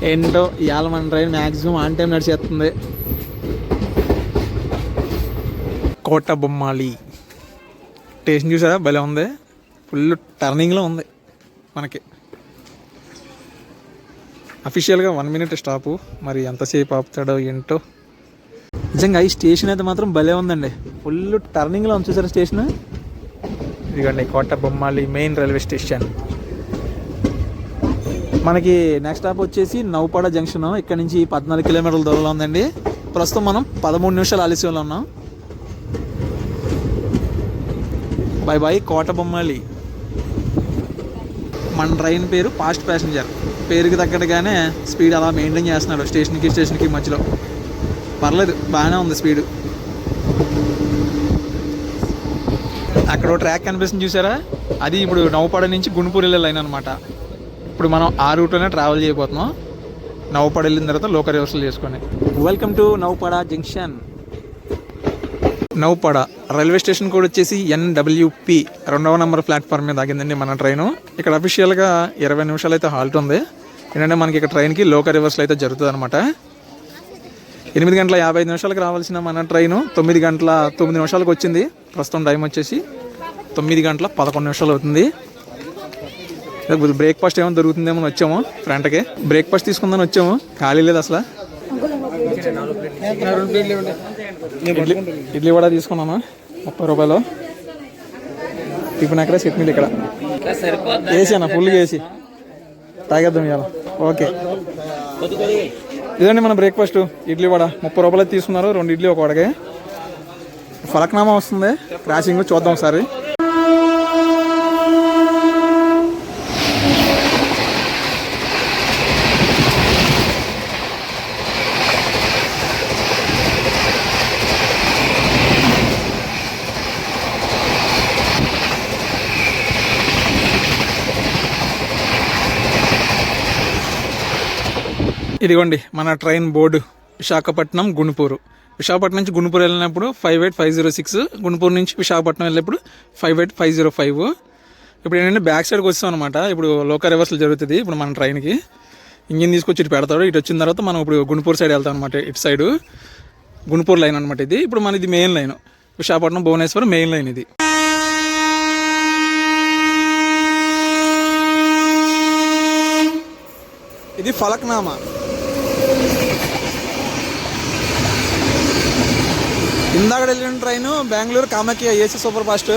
ఏంటో ఇవాళ మన ట్రైన్ మ్యాక్సిమం ఆన్ టైం నడిచేస్తుంది. కోట బొమ్మాలి స్టేషన్ చూసారా? భలే ఉంది, ఫుల్ టర్నింగ్లో ఉంది మనకి. అఫీషియల్గా 1 మినిట్ స్టాపు, మరి ఎంతసేపు ఆపుతాడో ఏంటో. నిజంగా ఈ స్టేషన్ అయితే మాత్రం భలే ఉందండి, ఫుల్ టర్నింగ్లో ఉంది చూసారా స్టేషన్. ఇదిగోండి కోట బొమ్మాలి మెయిన్ రైల్వే స్టేషన్. మనకి నెక్స్ట్ స్టాప్ వచ్చేసి నౌపాడ జంక్షన్. ఇక్కడ నుంచి 14 కిలోమీటర్ల దూరంలో ఉందండి. ప్రస్తుతం మనం 13 నిమిషాలు ఆలస్యంలో ఉన్నాం. బై బై కోట బొమ్మాలి. మన ట్రైన్ పేరు ఫాస్ట్ ప్యాసింజర్. పేరుకి తగ్గట్టుగానే స్పీడ్ అలా మెయింటైన్ చేస్తున్నాడు స్టేషన్కి మధ్యలో. పర్లేదు, బాగానే ఉంది స్పీడు. అక్కడ ట్రాక్ కనిపిస్తుంది చూసారా? అది ఇప్పుడు నౌపాడ నుంచి గుంటూరు వెళ్ళే లైన్ అనమాట. ఇప్పుడు మనం ఆ రూట్లోనే ట్రావెల్ చేయబోతున్నాం. నౌపాడ వెళ్ళిన తర్వాత లోకల్ రివర్సల్ చేసుకొని. Welcome to Naupada junction. Naupada railway station code వచ్చేసి NWP 2వ నెంబర్ ప్లాట్ఫామ్ మీద ఆగిందండి మన ట్రైను. ఇక్కడ అఫీషియల్గా 20 నిమిషాలు అయితే హాల్ట్ ఉంది. ఏంటంటే మనకి ఇక్కడ ట్రైన్కి లోకల్ రివర్సల్ అయితే జరుగుతుంది అనమాట. 8 గంటల 55 నిమిషాలకు రావాల్సిన మన ట్రైను 9 గంటల 9 నిమిషాలకు వచ్చింది. ప్రస్తుతం టైం వచ్చేసి 9 గంటల 11 నిమిషాలు అవుతుంది. బ్రేక్ఫాస్ట్ ఏమైనా దొరుకుతుందేమో వచ్చాము. ఫ్రంట్కి బ్రేక్ఫాస్ట్ తీసుకుందని వచ్చాము, ఖాళీ లేదు అసలు. ఇడ్లీ కూడా తీసుకున్నాను 30 రూపాయలు. టిఫిన్ అక్కడ చట్నీలు ఇక్కడ ఏసీ అన్న, ఫుల్గా ఏసీ. తాగేద్దాం ఇవాళ. ఓకే, ఇదండి మన బ్రేక్ఫాస్ట్. ఇడ్లీ వడ 30 రూపాయలు తీసుకున్నారు, 2 ఇడ్లీ 1 వడకి. ఫలక్నామా వస్తుంది, క్రాసింగ్ చూద్దాం ఒకసారి. ఇదిగోండి మన ట్రైన్ బోర్డు, విశాఖపట్నం గుంటూరు. విశాఖపట్నం నుంచి గుంటూరు వెళ్ళినప్పుడు 58506, గుంటూరు నుంచి విశాఖపట్నం వెళ్ళినప్పుడు 58505. ఇప్పుడు ఏంటంటే బ్యాక్ సైడ్కి వస్తాం అనమాట. ఇప్పుడు లోకల్ రివర్సల్ జరుగుతుంది. ఇప్పుడు మన ట్రైన్కి ఇంజిన్ తీసుకొచ్చి ఇటు పెడతాడు. ఇటు వచ్చిన తర్వాత మనం ఇప్పుడు గుంటూరు సైడ్ వెళ్తాం అనమాట. ఇటు సైడు గుంటూరు లైన్ అనమాట ఇది. ఇప్పుడు మన ఇది main line, Visakhapatnam Bhubaneswar main line ఇది. ఇది ఫలక్నామా. ఇందాక వెళ్ళిన train Bengaluru Kamakhya AC super fast.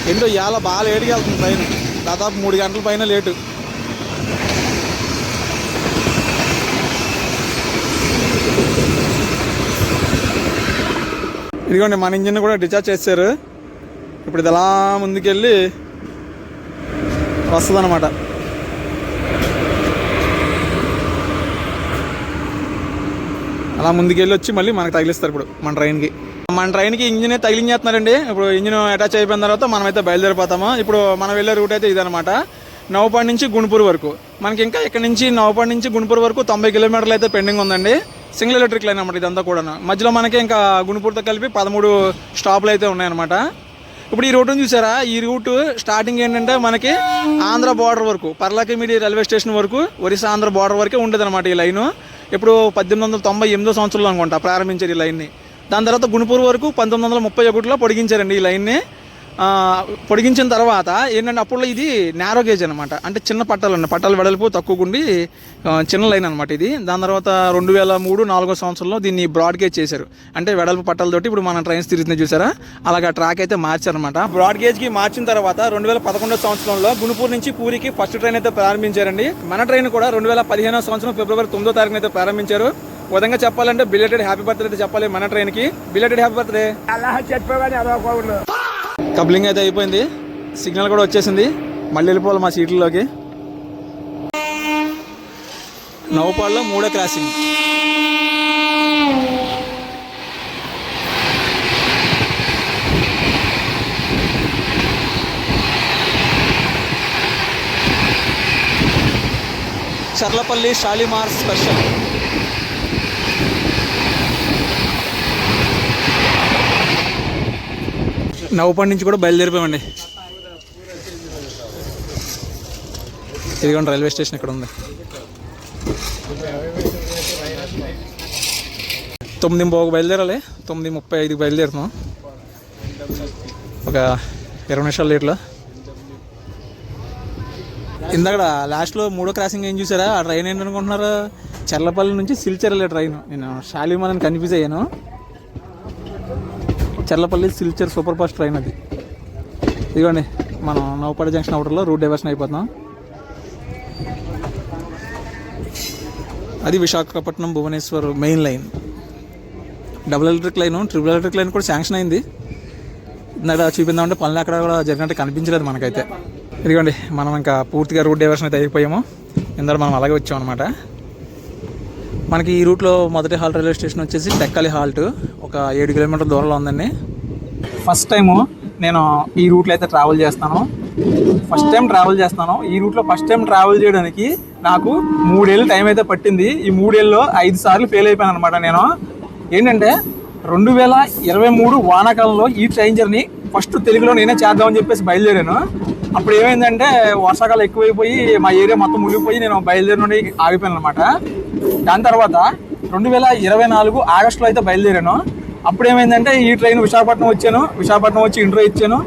ఏంటో ఇవాళ బాగా లేటుగా వెళ్తుంది ట్రైన్, దాదాపు 3 గంటల పైన లేటు. ఇదిగోండి మన ఇంజిన్ కూడా డిశ్చార్జ్ చేశారు. ఇప్పుడు ఇది ఎలా ముందుకెళ్ళి వస్తుంది అనమాట. అలా ముందుకెళ్ళి వచ్చి మళ్ళీ మనకు తగిలిస్తారు ఇప్పుడు మన ట్రైన్కి ఇంజిన్ తగిలించేస్తున్నారండి. ఇప్పుడు ఇంజిన్ అటాచ్ అయిపోయిన తర్వాత మనమైతే బయలుదేరిపోతాము. ఇప్పుడు మనం వెళ్ళే రూట్ అయితే ఇదనమాట, నవపాడు నుంచి గుంటూరు వరకు. మనకి ఇంకా ఇక్కడ నుంచి నవపాడు నుంచి గుంటూరు వరకు 90 కిలోమీటర్లు అయితే పెండింగ్ ఉందండి. సింగిల్ ఎలక్ట్రిక్ లైన్ అనమాట ఇదంతా కూడా. మధ్యలో మనకి ఇంకా గుంటూరుతో కలిపి 13 స్టాప్లు అయితే ఉన్నాయన్నమాట. ఇప్పుడు ఈ రూట్ని చూసారా, ఈ రూట్ స్టార్టింగ్ ఏంటంటే మనకి ఆంధ్ర బార్డర్ వరకు, పర్లాకిమిడి రైల్వే స్టేషన్ వరకు, ఒరిస్సా ఆంధ్ర బార్డర్ వరకే ఉండేది అనమాట ఈ లైను. ఇప్పుడు 1898 సంవత్సరంలో అనుకుంటా ప్రారంభించారు ఈ లైన్ని. దాని తర్వాత గుంటూరు వరకు 1931లో పొడిగించారండి ఈ లైన్ని. పొడిగించిన తర్వాత ఏంటంటే అప్పుడు ఇది నేరో గేజ్ అనమాట, అంటే చిన్న పట్టాలు వెడల్పు తక్కువ ఉండి చిన్న లైన్ అనమాట ఇది. దాని తర్వాత 2003-4 సంవత్సరంలో దీన్ని బ్రాడ్ గేజ్ చేశారు, అంటే వెడల్పు పట్టాలతోటి ఇప్పుడు మన ట్రైన్స్ తిరుగుతున్నాయి చూసారా, అలాగా ట్రాక్ అయితే మార్చారనమాట. బ్రాడ్ గేజ్కి మార్చిన తర్వాత 2011 సంవత్సరంలో గుంటూరు నుంచి పూరికి ఫస్ట్ ట్రైన్ అయితే ప్రారంభించారండి. మన ట్రైన్ కూడా 2015 సంవత్సరం ఫిబ్రవరి 9వ తారీఖున అయితే ప్రారంభించారు. విధంగా చెప్పాలంటే బిలేటెడ్ హ్యాపీ బర్త్డే అయితే చెప్పాలి మన ట్రైన్కి. Belated happy birthday. కబ్లింగ్ అయితే అయిపోయింది, సిగ్నల్ కూడా వచ్చేసింది. మళ్ళీ వెళ్ళిపోవాలి మా సీట్లలోకి. నవపాడులో 3వ క్రాసింగ్. చర్లపల్లి షాలిమార్ స్పెషల్. నవపాడు నుంచి కూడా బయలుదేరిపోయామండి. ఇదిగోండి రైల్వే స్టేషన్ ఇక్కడ ఉంది. 9:15 బయలుదేరాలి, 9:35 బయలుదేరుతున్నాం. ఒక 20 నిమిషాలు లేట్లో. ఇందాక లాస్ట్లో 3వ క్రాసింగ్ ఏం చూసారా, ఆ ట్రైన్ ఏంటనుకుంటున్నారు, చర్లపల్లి నుంచి సిల్చర్ వెళ్ళే ట్రైన్. నేను షాలిమార్ అని కన్ఫ్యూజ్ అయ్యాను. Charlapalli Silchar super fast train అది. ఇదిగోండి మనం నవపాడు జంక్షన్ అవుటర్లో రూట్ డైవర్షన్ అయిపోతున్నాం. అది Visakhapatnam Bhubaneswar main line. Double electric line, triple electric line కూడా శాంక్షన్ అయింది. ఇందాక చూపిందామంటే పనులు అక్కడ కూడా జరిగినట్టు కనిపించలేదు మనకైతే. ఇదిగోండి మనం ఇంకా పూర్తిగా రూట్ డైవర్షన్ అయితే అయిపోయాము. ఇందాక మనం అలాగే వచ్చామన్నమాట. మనకి ఈ రూట్లో మొదటి హాల్ట్ రైల్వే స్టేషన్ వచ్చేసి టెక్కలి హాల్ట్, ఒక 7 కిలోమీటర్ల దూరంలో ఉందండి. ఫస్ట్ టైము నేను ఈ రూట్లో అయితే ట్రావెల్ చేస్తాను. ఈ రూట్లో ఫస్ట్ టైం ట్రావెల్ చేయడానికి నాకు 3 ఏళ్ళు టైం అయితే పట్టింది. ఈ 3 ఏళ్ళలో 5 సార్లు ఫెయిల్ అయిపోయాను అనమాట. నేను ఏంటంటే 2023 వానాకాలంలో ఈ ట్రైన్ జర్నీ ఫస్ట్ తెలుగులో నేనే చేద్దామని చెప్పేసి బయలుదేరాను. అప్పుడు ఏమైందంటే వర్షాకాలం ఎక్కువైపోయి మా ఏరియా మొత్తం మునిగిపోయి నేను బయలుదేరి నుండి ఆగిపోయాను అనమాట. దాని తర్వాత 2024 ఆగస్టులో అయితే బయలుదేరాను. అప్పుడు ఏమైందంటే ఈ ట్రైన్ విశాఖపట్నం వచ్చాను. విశాఖపట్నం వచ్చి ఇంట్రో ఇచ్చాను.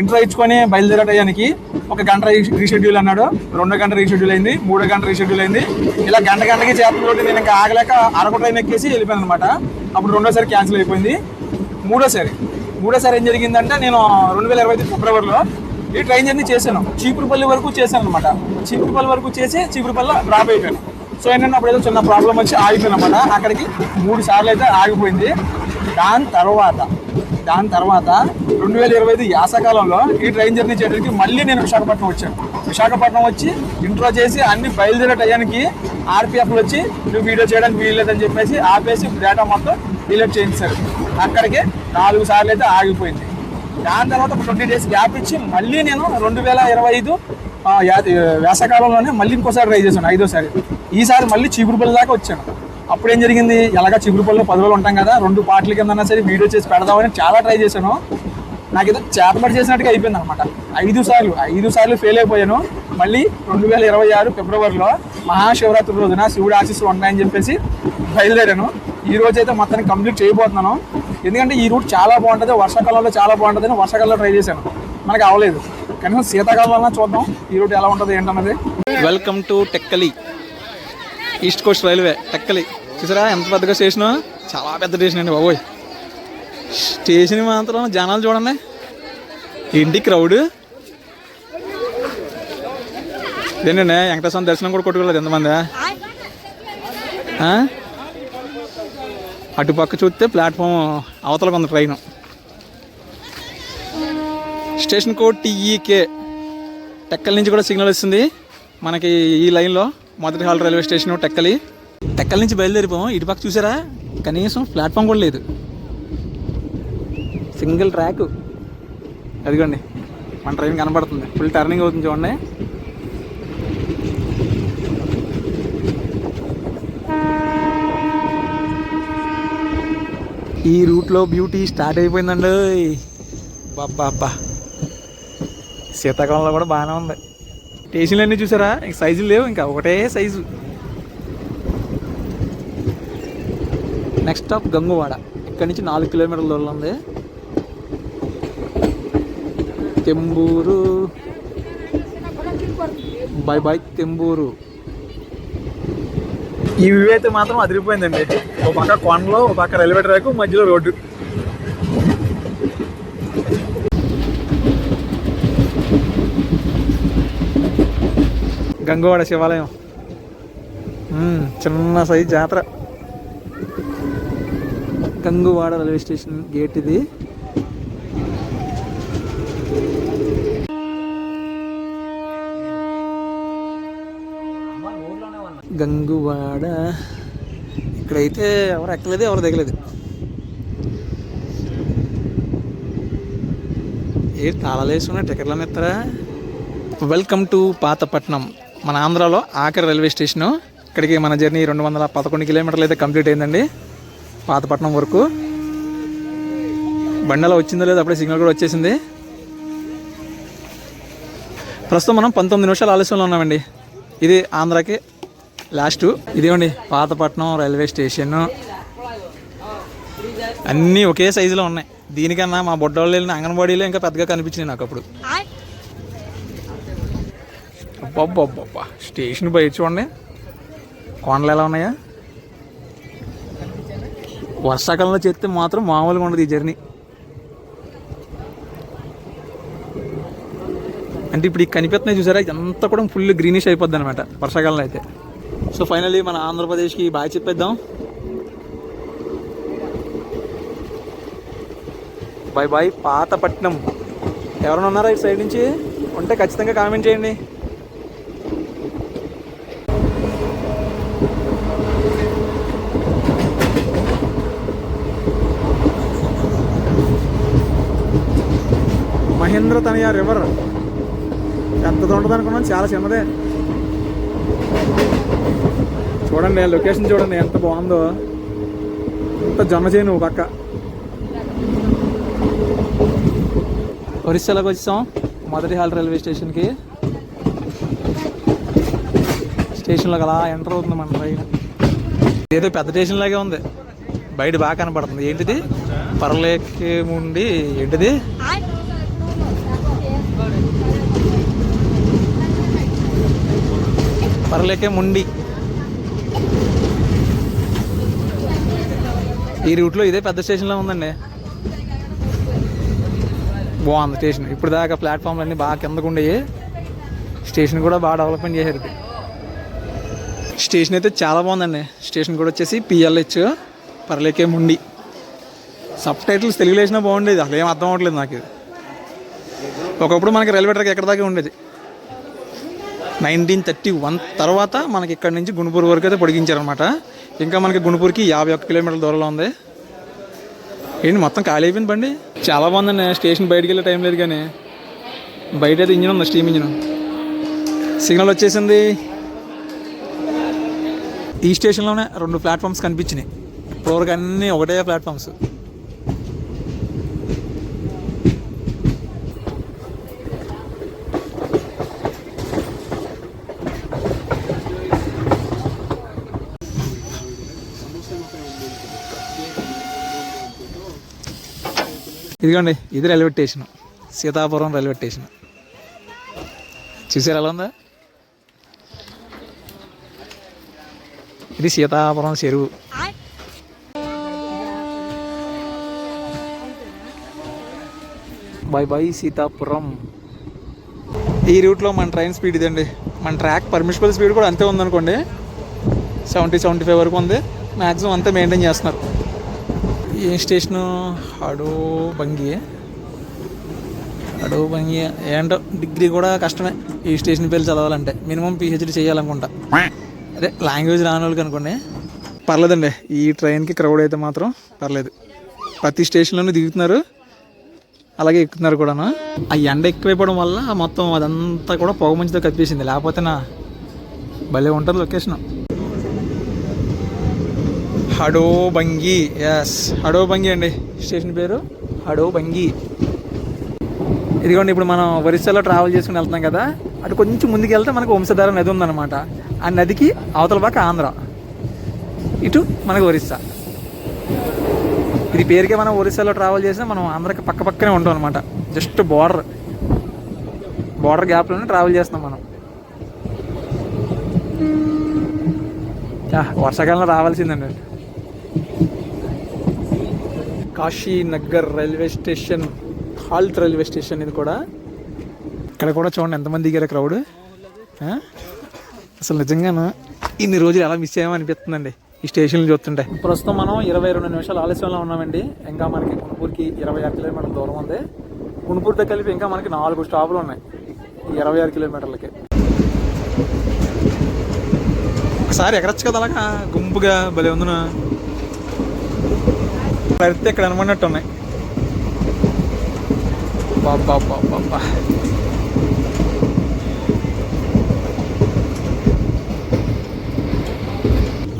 ఇంట్రో ఇచ్చుకొని బయలుదేరే టయానికి 1 గంట రీషెడ్యూల్ అన్నాడు, 2 గంట రీషెడ్యూల్ అయింది, 3 గంట రీషెడ్యూల్ అయింది. ఇలా గంటకి చేపలు నేను ఇంకా ఆగలేక అరకు ట్రైన్ ఎక్కేసి వెళ్ళిపోయాను అనమాట. అప్పుడు రెండోసారి క్యాన్సిల్ అయిపోయింది. మూడోసారి ఏం జరిగిందంటే నేను 2025 ఫిబ్రవరిలో ఈ ట్రైన్ జర్నీ చేశాను. చీపురుపల్లి వరకు చేశాను అనమాట. చీపురుపల్లి వరకు చేసి చీపురుపల్లిలో డ్రాప్ అయిపోయాను. సో ఏంటంటే అప్పుడు ఏదో చిన్న ప్రాబ్లం వచ్చి ఆగిపోయాను అనమాట. అక్కడికి 3 సార్లు అయితే ఆగిపోయింది. దాని తర్వాత 2025 యాసకాలంలో ఈ ట్రైన్ జర్నీ చేయడానికి మళ్ళీ నేను విశాఖపట్నం వచ్చాను. విశాఖపట్నం వచ్చి ఇంట్రో చేసి అన్ని బయలుదేరే టయానికి ఆర్పిఎఫ్లు వచ్చి నువ్వు వీడియో చేయడానికి వీల్లేదని చెప్పేసి ఆపేసి డేటా మొత్తం డిలీట్ చేయించారు. అక్కడికి 4 సార్లు అయితే ఆగిపోయింది. దాని తర్వాత 20 డేస్ గ్యాప్ ఇచ్చి మళ్ళీ నేను 2025 వేసవకాలంలోనే మళ్ళీ ఇంకోసారి ట్రై చేశాను, 5వ సారి. ఈసారి మళ్ళీ చీపురుపల్లి దాకా వచ్చాను. అప్పుడు ఏం జరిగింది, ఎలాగా చీపురుపల్లిలో 10 రోజులు ఉంటాం కదా, 2 పార్ట్ల కిందన్నా సరే వీడియో చేసి పెడదామని చాలా ట్రై చేశాను. నాకేదో చేతబడి చేసినట్టుగా అయిపోయింది అనమాట. 5 సార్లు ఫెయిల్ అయిపోయాను. మళ్ళీ 2026 ఫిబ్రవరిలో మహాశివరాత్రి రోజున శివుడు ఆశీస్సులు ఉంటాయని చెప్పేసి బయలుదేరాను. ఈ రోజు అయితే మొత్తాన్ని కంప్లీట్ చేయబోతున్నాను. ఎందుకంటే ఈ రూట్ చాలా బాగుంటుంది, వర్షాకాలంలో చాలా బాగుంటుంది అని వర్షాకాలంలో ట్రై చేశాను, మనకు అవ్వలేదు. కనీసం శీతాకాలంలో చూద్దాం ఈ రూట్ ఎలా ఉంటుంది ఏంటన్నది. Welcome to Tekkali, east Coast railway Tekkali. చూసారా ఎంత పెద్దగా స్టేషను, చాలా పెద్ద స్టేషన్ అండి బాబోయ్. స్టేషన్ మాత్రం జనాలు చూడండి, ఏంటి క్రౌడ్. ఏంటండి వెంకటేశ్వర దర్శనం కూడా కొట్టుకోలేదు ఎంతమంది. అటుపక్క చూస్తే ప్లాట్ఫామ్ అవతలకు ఉంది train. Station code TEK. Tekkali నుంచి కూడా సిగ్నల్ వస్తుంది మనకి ఈ లైన్లో. మొదటి హాల్ రైల్వే స్టేషన్ టెక్కలి నుంచి బయలుదేరిపోయాం. ఇటుపక్క చూసారా కనీసం ప్లాట్ఫామ్ కూడా లేదు, సింగిల్ ట్రాక్. అదిగోండి మన ట్రైన్ కనబడుతుంది, ఫుల్ టర్నింగ్ అవుతుంది చూడండి. ఈ రూట్లో బ్యూటీ స్టార్ట్ అయిపోయిందండి. బాబ్బా శీతాకాలంలో కూడా బాగానే ఉంది. స్టేషన్లు అన్నీ చూసారా, ఇంక సైజులు లేవు, ఇంకా ఒకటే సైజు. Next stop Ganguvada. ఇక్కడ నుంచి 4 కిలోమీటర్ల దూరం ఉంది. తెంబూరు, బై తెంబూరు. ఈ వ్యూ అయితే మాత్రం అదిరిపోయిందండి. ఒక పక్క కొండలో, ఒక పక్క రైల్వే ట్రాక్, మధ్యలో రోడ్డు. గంగవాడ శివాలయం, చిన్న సైజ్ జాతర. గంగువాడ రైల్వే స్టేషన్ గేట్ ఇది. గంగువాడ ఇక్కడైతే ఎవరు ఎక్కలేదు, ఎవరు దిగలేదు. ఏ తాళాలు వేసుకున్నా టికెట్లను ఇస్తారా. వెల్కమ్ టు పాతపట్నం, మన ఆంధ్రాలో ఆఖరి రైల్వే స్టేషను. ఇక్కడికి మన జర్నీ 211 కిలోమీటర్లు అయితే కంప్లీట్ అయిందండి, పాతపట్నం వరకు. బండలో వచ్చిందో లేదో అప్పుడే సిగ్నల్ కూడా వచ్చేసింది. ప్రస్తుతం మనం 19 నిమిషాలు ఆలస్యంలో ఉన్నామండి. ఇది ఆంధ్రాకి లాస్ట్. ఇదేమండి పాతపట్నం రైల్వే స్టేషన్. అన్నీ ఒకే సైజులో ఉన్నాయి. దీనికన్నా మా బొడ్డోళ్ళు వెళ్ళిన అంగన్వాడీలో ఇంకా పెద్దగా కనిపించినాయి నాకు అప్పుడు. అబ్బబ్బబ్బబ్బా స్టేషన్ బయట చూడండి, కొండలు ఎలా ఉన్నాయా. వర్షాకాలంలో చేస్తే మాత్రం మామూలుగా ఉండదు ఈ జర్నీ. అంటే ఇప్పుడు ఈ కనిపిస్తున్నాయి చూసారా, ఇదంతా కూడా ఫుల్ గ్రీనిష్ అయిపోద్ది అనమాట వర్షాకాలంలో అయితే. సో ఫైనల్లీ మన ఆంధ్రప్రదేశ్కి బాగా చెప్పేద్దాం. బాయ్ పాతపట్నం. ఎవరైనా ఉన్నారా ఈ సైడ్ నుంచి? ఉంటే ఖచ్చితంగా కామెంట్ చేయండి. మహేంద్ర తనయ రివర్ పెద్దది ఉండదు అనుకున్నాను, చాలా చిన్నదే. చూడండి లొకేషన్ చూడండి ఎంత బాగుందో. ఎంత జొన్న చేను పక్క. ఒరిస్సాలోకి వచ్చాం, మొదటి హాల్ రైల్వే స్టేషన్కి. స్టేషన్లోకి అలా ఎంటర్ అవుతుంది మన ట్రైన్. ఏదో పెద్ద స్టేషన్ లాగే ఉంది, బయట బాగా కనపడుతుంది. ఏంటిది పర్లేకేముండి, ఏంటిది పర్లేకేముండి. ఈ రూట్లో ఇదే పెద్ద స్టేషన్లో ఉందండి. బాగుంది స్టేషన్. ఇప్పుడు దాకా ప్లాట్ఫామ్లు అన్నీ బాగా కిందకు ఉండేవి. స్టేషన్ కూడా బాగా డెవలప్మెంట్ చేశారు. స్టేషన్ అయితే చాలా బాగుందండి. స్టేషన్ కూడా వచ్చేసి పిఎల్హెచ్ పర్లేకేముండి. సబ్ టైటిల్స్ తెలుగులో వేసినా బాగుండేది, అసలు ఏం అర్థం అవ్వట్లేదు నాకు. ఇది ఒకప్పుడు మనకి రైల్వే ట్రాక్ ఎక్కడ దాకా ఉండేది. 1931 తర్వాత మనకి ఇక్కడ నుంచి గుంటూరు వరకు అయితే పొడిగించారనమాట. ఇంకా మనకి గుంటూరుకి 51 కిలోమీటర్ల దూరంలో ఉంది. ఏంటి మొత్తం ఖాళీ అయిపోయింది బండి. చాలా బాగుందండి. స్టేషన్ బయటికి వెళ్ళే టైం లేదు, కానీ బయట అయితే ఇంజిన్ ఉంది, స్టీమ్ ఇంజిన్. సిగ్నల్ వచ్చేసింది. ఈ స్టేషన్లోనే 2 ప్లాట్ఫామ్స్ కనిపించినాయి. ఇప్పటివరకు అన్నీ ఒకటే ప్లాట్ఫామ్స్. ఇదిగోండి, ఇది railway station, Seethapuram railway station. చూసారు ఎలా ఉందా? ఇది సీతాపురం చెరువు. By by Seethapuram. ఈ రూట్లో మన ట్రైన్ స్పీడ్ ఇదండి. మన ట్రాక్ పర్మిషబుల్ స్పీడ్ కూడా అంతే ఉందనుకోండి, 70-75 వరకు ఉంది. మ్యాక్సిమం అంతే మెయింటైన్ చేస్తున్నారు. ఈ స్టేషను హడోబంగి. ఏంటో డిగ్రీ కూడా కష్టమే ఈ స్టేషన్ పేర్లు చదవాలంటే. మినిమం పిహెచ్డి చేయాలనుకుంటా. అదే లాంగ్వేజ్ రాని వాళ్ళకి అనుకోండి పర్లేదండి. ఈ ట్రైన్కి క్రౌడ్ అయితే మాత్రం పర్లేదు. ప్రతి స్టేషన్లోనూ దిగుతున్నారు, అలాగే ఎక్కుతున్నారు కూడాను. ఆ ఎండ ఎక్కువైపోవడం వల్ల మొత్తం అదంతా కూడా పొగ మంచుతో కప్పేసింది. లేకపోతే నా భలే ఉంటుంది లొకేషన్. హడోబంగి. ఎస్, హడోబంగి అండి స్టేషన్ పేరు, హడోబంగి. ఇదిగోండి, ఇప్పుడు మనం ఒరిస్సాలో ట్రావెల్ చేసుకుని వెళ్తున్నాం కదా, అటు కొంచెం ముందుకు వెళ్తే మనకు వంశధార నది ఉందన్నమాట. ఆ నదికి అవతల పక్క ఆంధ్ర, ఇటు మనకు ఒరిస్సా. ఇది పేరుకే మనం ఒరిస్సాలో ట్రావెల్ చేసినా మనం ఆంధ్రకి పక్క పక్కనే ఉంటాం అనమాట. జస్ట్ బార్డర్ గ్యాప్లోనే ట్రావెల్ చేస్తున్నాం మనం. వర్షాకాలంలో రావాల్సిందండి. Kashinagar railway station, halt railway station ఇది కూడా. ఇక్కడ కూడా చూడండి ఎంతమంది దిగారు క్రౌడ్. అసలు నిజంగాను ఇన్ని రోజులు ఎలా మిస్ అయ్యామో అనిపిస్తుందండి ఈ స్టేషన్లు చూస్తుంటే. ప్రస్తుతం మనం 22 నిమిషాలు ఆలస్యంలో ఉన్నామండి. ఇంకా మనకి గుంటూరుకి 26 కిలోమీటర్ల దూరం ఉంది. గుంటూరుతో కలిపి ఇంకా మనకి 4 స్టాపులు ఉన్నాయి ఈ 26 కిలోమీటర్లకి. ఒకసారి ఎగరచ్చు కదా అలాగా గుంపుగా, భలే ఉందినా. పడితే ఇక్కడ అనుకున్నట్టు ఉన్నాయి. బాబా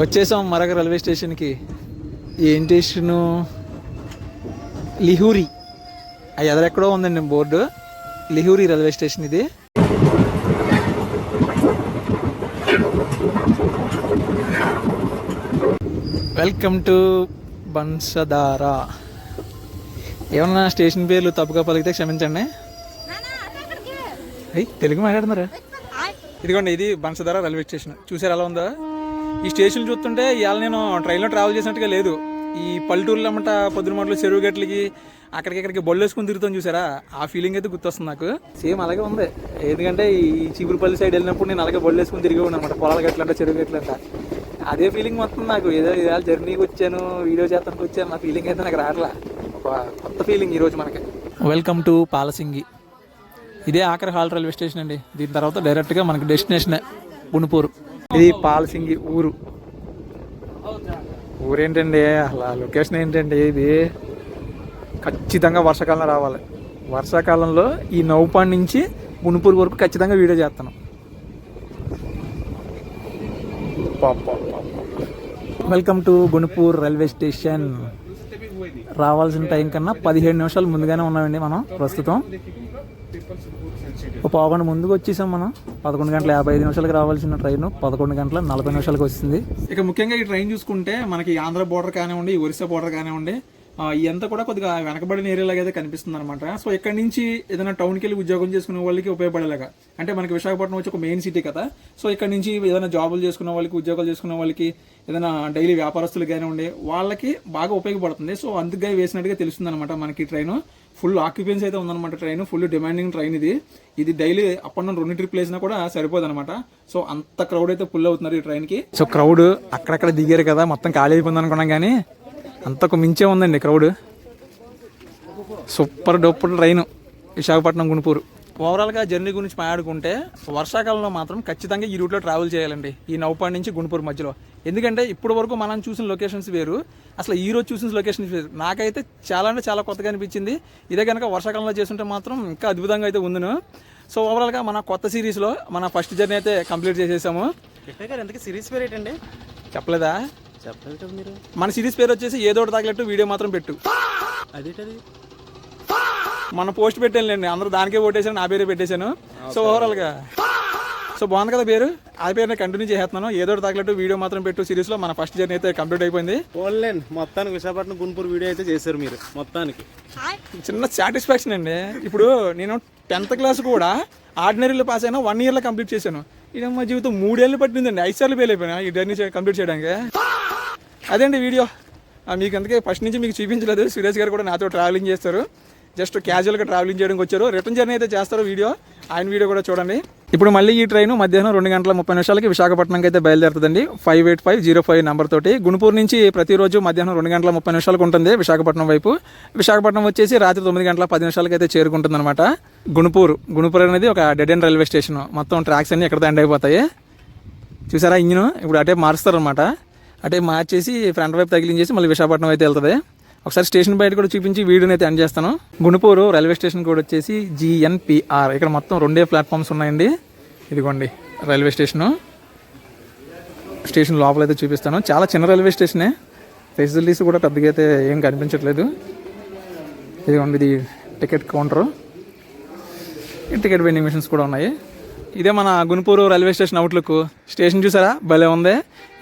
వచ్చేసాం మరొక రైల్వే స్టేషన్కి. ఏం స్టేషను? లిహూరి. అది ఎక్కడో ఉందండి బోర్డు. లిహూరి రైల్వే స్టేషన్ ఇది. Welcome to Bansadhara. ఏమన్నా స్టేషన్ పేర్లు తప్పుగా పలికితే క్షమించండి. తెలుగు మాట్లాడుతున్నారా? ఇదిగోండి, ఇది బన్సధార రైల్వే స్టేషన్. చూసారు ఎలా ఉందో? ఈ స్టేషన్ చూస్తుంటే ఇవాళ నేను ట్రైన్లో ట్రావెల్ చేసినట్టుగా లేదు. ఈ పల్లెటూరులో అన్నమాట పొద్దున మాటలు చెరువు గట్లకి అక్కడికి బొల్లు వేసుకుని తిరుగుతాం చూసారా, ఆ ఫీలింగ్ అయితే గుర్తొస్తుంది నాకు. సేమ్ అలాగే ఉంది. ఎందుకంటే ఈ చీపురుపల్లి సైడ్ వెళ్ళినప్పుడు నేను అలాగే బొల్లు వేసుకుని తిరిగి ఉన్నాను అనమాట. పొలాల గట్లంట, చెరువు గట్లంట. అదే ఫీలింగ్ మొత్తం నాకు. ఏదో ఇవాళ జర్నీకి వచ్చాను, వీడియో చేస్తానికి వచ్చాను, నా ఫీలింగ్ అయితే నాకు రావట్లా. ఒక కొత్త ఫీలింగ్ ఈరోజు మనకి. Welcome to Palasingi. ఇదే ఆఖరి హాల్ రైల్వే స్టేషన్ అండి. దీని తర్వాత డైరెక్ట్గా మనకి డెస్టినేషనే గుంటూరు. ఇది పాలసింగి ఊరేంటండి అసలు లొకేషన్ ఏంటండి ఇది? ఖచ్చితంగా వర్షాకాలంలో రావాలి. వర్షాకాలంలో ఈ నౌపాడు నుంచి గుంటూరు వరకు ఖచ్చితంగా వీడియో చేస్తాను. Welcome to Guntur railway station. రావాల్సిన టైం కన్నా 17 నిమిషాలు ముందుగానే ఉన్నామండి మనం ప్రస్తుతం. పావుగంట ముందుకు వచ్చేసాం మనం. 11:55 రావాల్సిన ట్రైన్ 11:40 వస్తుంది. ఇక ముఖ్యంగా ఈ ట్రైన్ చూసుకుంటే మనకి ఆంధ్ర బోర్డర్ కానివ్వండి, ఒరిస్సా బోర్డర్ కానివ్వండి, ఇదంతా కూడా కొద్దిగా వెనకబడిన ఏరియాలాగా అయితే కనిపిస్తుంది అనమాట. సో ఇక్కడ నుంచి ఏదైనా టౌన్కి వెళ్ళి ఉద్యోగం చేసుకునే వాళ్ళకి ఉపయోగపడేలాగా, అంటే మనకి విశాఖపట్నం వచ్చి ఒక మెయిన్ సిటీ కదా. సో ఇక్కడ నుంచి ఏదైనా జాబులు చేసుకునే వాళ్ళకి, ఉద్యోగాలు చేసుకునే వాళ్ళకి, ఏదైనా డైలీ వ్యాపారస్తులు కానివ్వండి, వాళ్ళకి బాగా ఉపయోగపడుతుంది. సో అందుకే వేసినట్టుగా తెలుస్తుంది అనమాట. మనకి ట్రైన్ ఫుల్ ఆక్యుపెన్సీ అయితే ఉందన్నమాట. ట్రైన్ ఫుల్ డిమాండింగ్ ట్రైన్ ఇది డైలీ అప్ అండ్ డౌన్ 2 ట్రిప్లు వేసినా కూడా సరిపోదు అనమాట. సో అంత క్రౌడ్ అయితే ఫుల్ అవుతున్నారు ఈ ట్రైన్కి. సో క్రౌడ్ అక్కడక్కడ దిగారు కదా, మొత్తం ఖాళీ అయిపోయింది అనుకున్నాం, కానీ అంతకు మించే ఉందండి crowd. Super duper train Visakhapatnam Guntur. ఓవరాల్గా జర్నీ గురించి మాట్లాడుకుంటే వర్షాకాలంలో మాత్రం ఖచ్చితంగా ఈ రూట్లో ట్రావెల్ చేయాలండి, ఈ నౌపాడు నుంచి గుంటూరు మధ్యలో. ఎందుకంటే ఇప్పటి వరకు మనం చూసిన లొకేషన్స్ వేరు, అసలు ఈ రోజు చూసిన లొకేషన్స్ వేరు. నాకైతే చాలా అంటే చాలా కొత్తగా అనిపించింది. ఇదే కనుక వర్షాకాలంలో చేస్తుంటే మాత్రం ఇంకా అద్భుతంగా అయితే ఉందును. సో ఓవరాల్గా మన కొత్త సిరీస్లో మన ఫస్ట్ జర్నీ అయితే కంప్లీట్ చేసేసాము. సిరీస్ పేరు ఏంటండి? చెప్పలేదా? చెప్పలేదు కదా మీరు. మన సిరీస్ పేరు వచ్చేసి ఏదోటి తాగలట్టు వీడియో మాత్రం పెట్టు. అదేంటది? మన పోస్ట్ పెట్టానులేండి, అందరూ దానికే ఓటేసాను, నా పేరే పెట్టేశాను. సో ఓవరాల్గా సో బాగుంది కదా పేరు, ఆ పేరుని కంటిన్యూ చేస్తున్నాను. ఏదో తగలట్టు వీడియో మాత్రం పెట్టు సిరీస్లో మన ఫస్ట్ జర్నీ అయితే కంప్లీట్ అయిపోయింది. ఓన్లైన్ మొత్తానికి విశాఖపట్నం గుంటూరు వీడియో అయితే చేశారు మీరు మొత్తానికి. చిన్న సాటిస్ఫాక్షన్ అండి. ఇప్పుడు నేను 10th క్లాస్ కూడా ఆర్డినరీలో పాస్ అయినా 1 ఇయర్లో కంప్లీట్ చేశాను. ఇది మా జీవితం 3 ఏళ్ళు పట్టిందండి, 5 సార్లు ఫెయిల్ అయిపోయినా ఈ జర్నీ కంప్లీట్ చేయడానికి. అదేండి వీడియో మీకు అందుకే ఫస్ట్ నుంచి మీకు చూపించలేదు. సురేష్ గారు కూడా నాతో ట్రావెలింగ్ చేస్తారు, జస్ట్ క్యాజువల్గా ట్రావెలింగ్ చేయడానికి వచ్చారు. రిటర్న్ జర్నీ అయితే చేస్తారు, వీడియో ఆయన వీడియో కూడా చూడండి. ఇప్పుడు మళ్ళీ ఈ ట్రైన్ మధ్యాహ్నం 2:30 విశాఖపట్నంకి అయితే బయలుదేరుతుందండి. 58505 నెంబర్ తోటి గుంటూరు నుంచి ప్రతిరోజు మధ్యాహ్నం 2:30 ఉంటుంది విశాఖపట్నం వైపు. విశాఖపట్నం వచ్చేసి రాత్రి 9:10 అయితే చేరుకుంటుంది అనమాట. గుంటూరు అనేది ఒక డెడ్ ఎండ్ రైల్వే స్టేషన్. మొత్తం ట్రాక్స్ అన్ని ఎక్కడ ఎండ్ అయిపోతాయి. చూసారా ఇంజిన్ ఇప్పుడు అటే మారుస్తారనమాట. అటే మార్చేసి ఫ్రంట్ వైపు తగిలించేసి మళ్ళీ విశాఖపట్నం అయితే వెళ్తుంది. ఒకసారి స్టేషన్ బయట కూడా చూపించి వీడియోని అయితే ఎండ్ చేస్తాను. గుంటూరు రైల్వే స్టేషన్ కూడా వచ్చేసి GNPR. ఇక్కడ మొత్తం 2 ప్లాట్ఫామ్స్ ఉన్నాయండి. ఇదిగోండి రైల్వే స్టేషన్ లోపల అయితే చూపిస్తాను. చాలా చిన్న రైల్వే స్టేషనే, ఫెసిలిటీస్ కూడా పెద్దగా అయితే ఏం కనిపించట్లేదు. ఇదిగోండి ఇది ticket counter, ticket vending machines కూడా ఉన్నాయి. ఇదే మన Guntur railway station outlook. Station చూసారా భలే ఉంది.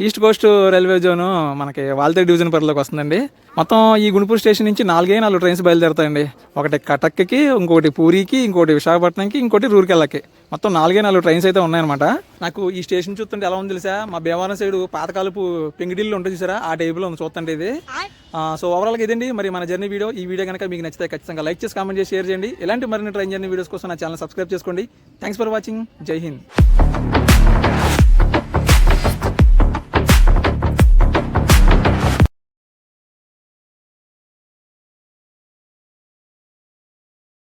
ఈస్ట్ కోస్ట్ రైల్వే జోన్ మనకి వాల్తేరు డివిజన్ పరిధిలోకి వస్తుందండి. మొత్తం ఈ గుంటూరు స్టేషన్ నుంచి 4 ట్రైన్స్ బయలుదేరుతాయండి. ఒకటి కటక్కి, ఇంకోటి పూరికి, ఇంకోటి విశాఖపట్నంకి, ఇంకోటి రూర్కెళ్ళకి. మొత్తం 4 ట్రైన్స్ అయితే ఉన్నాయన్నమాట. నాకు ఈ స్టేషన్ చూస్తుంటే ఎలా ఉంది తెలుసా, మా భీమవరం సైడ్ పాతకాలపు పెంగిడిల్లు ఉంటుంది చూసారా, ఆ టైప్లో ఉంది చూస్తుంటే ఇది. సో ఓవరాల్గా ఇదండి మరి మన జర్నీ వీడియో. ఈ వీడియో కనుక మీకు నచ్చితే ఖచ్చితంగా లైక్ చేసి కామెంట్ చేసి షేర్ చేయండి. ఇలాంటి మరిన్ని ట్రైన్ జర్నీ వీడియోస్ కోసం నా ఛానల్ సబ్స్క్రైబ్ చేసుకోండి. Thanks for watching. జై హింద్.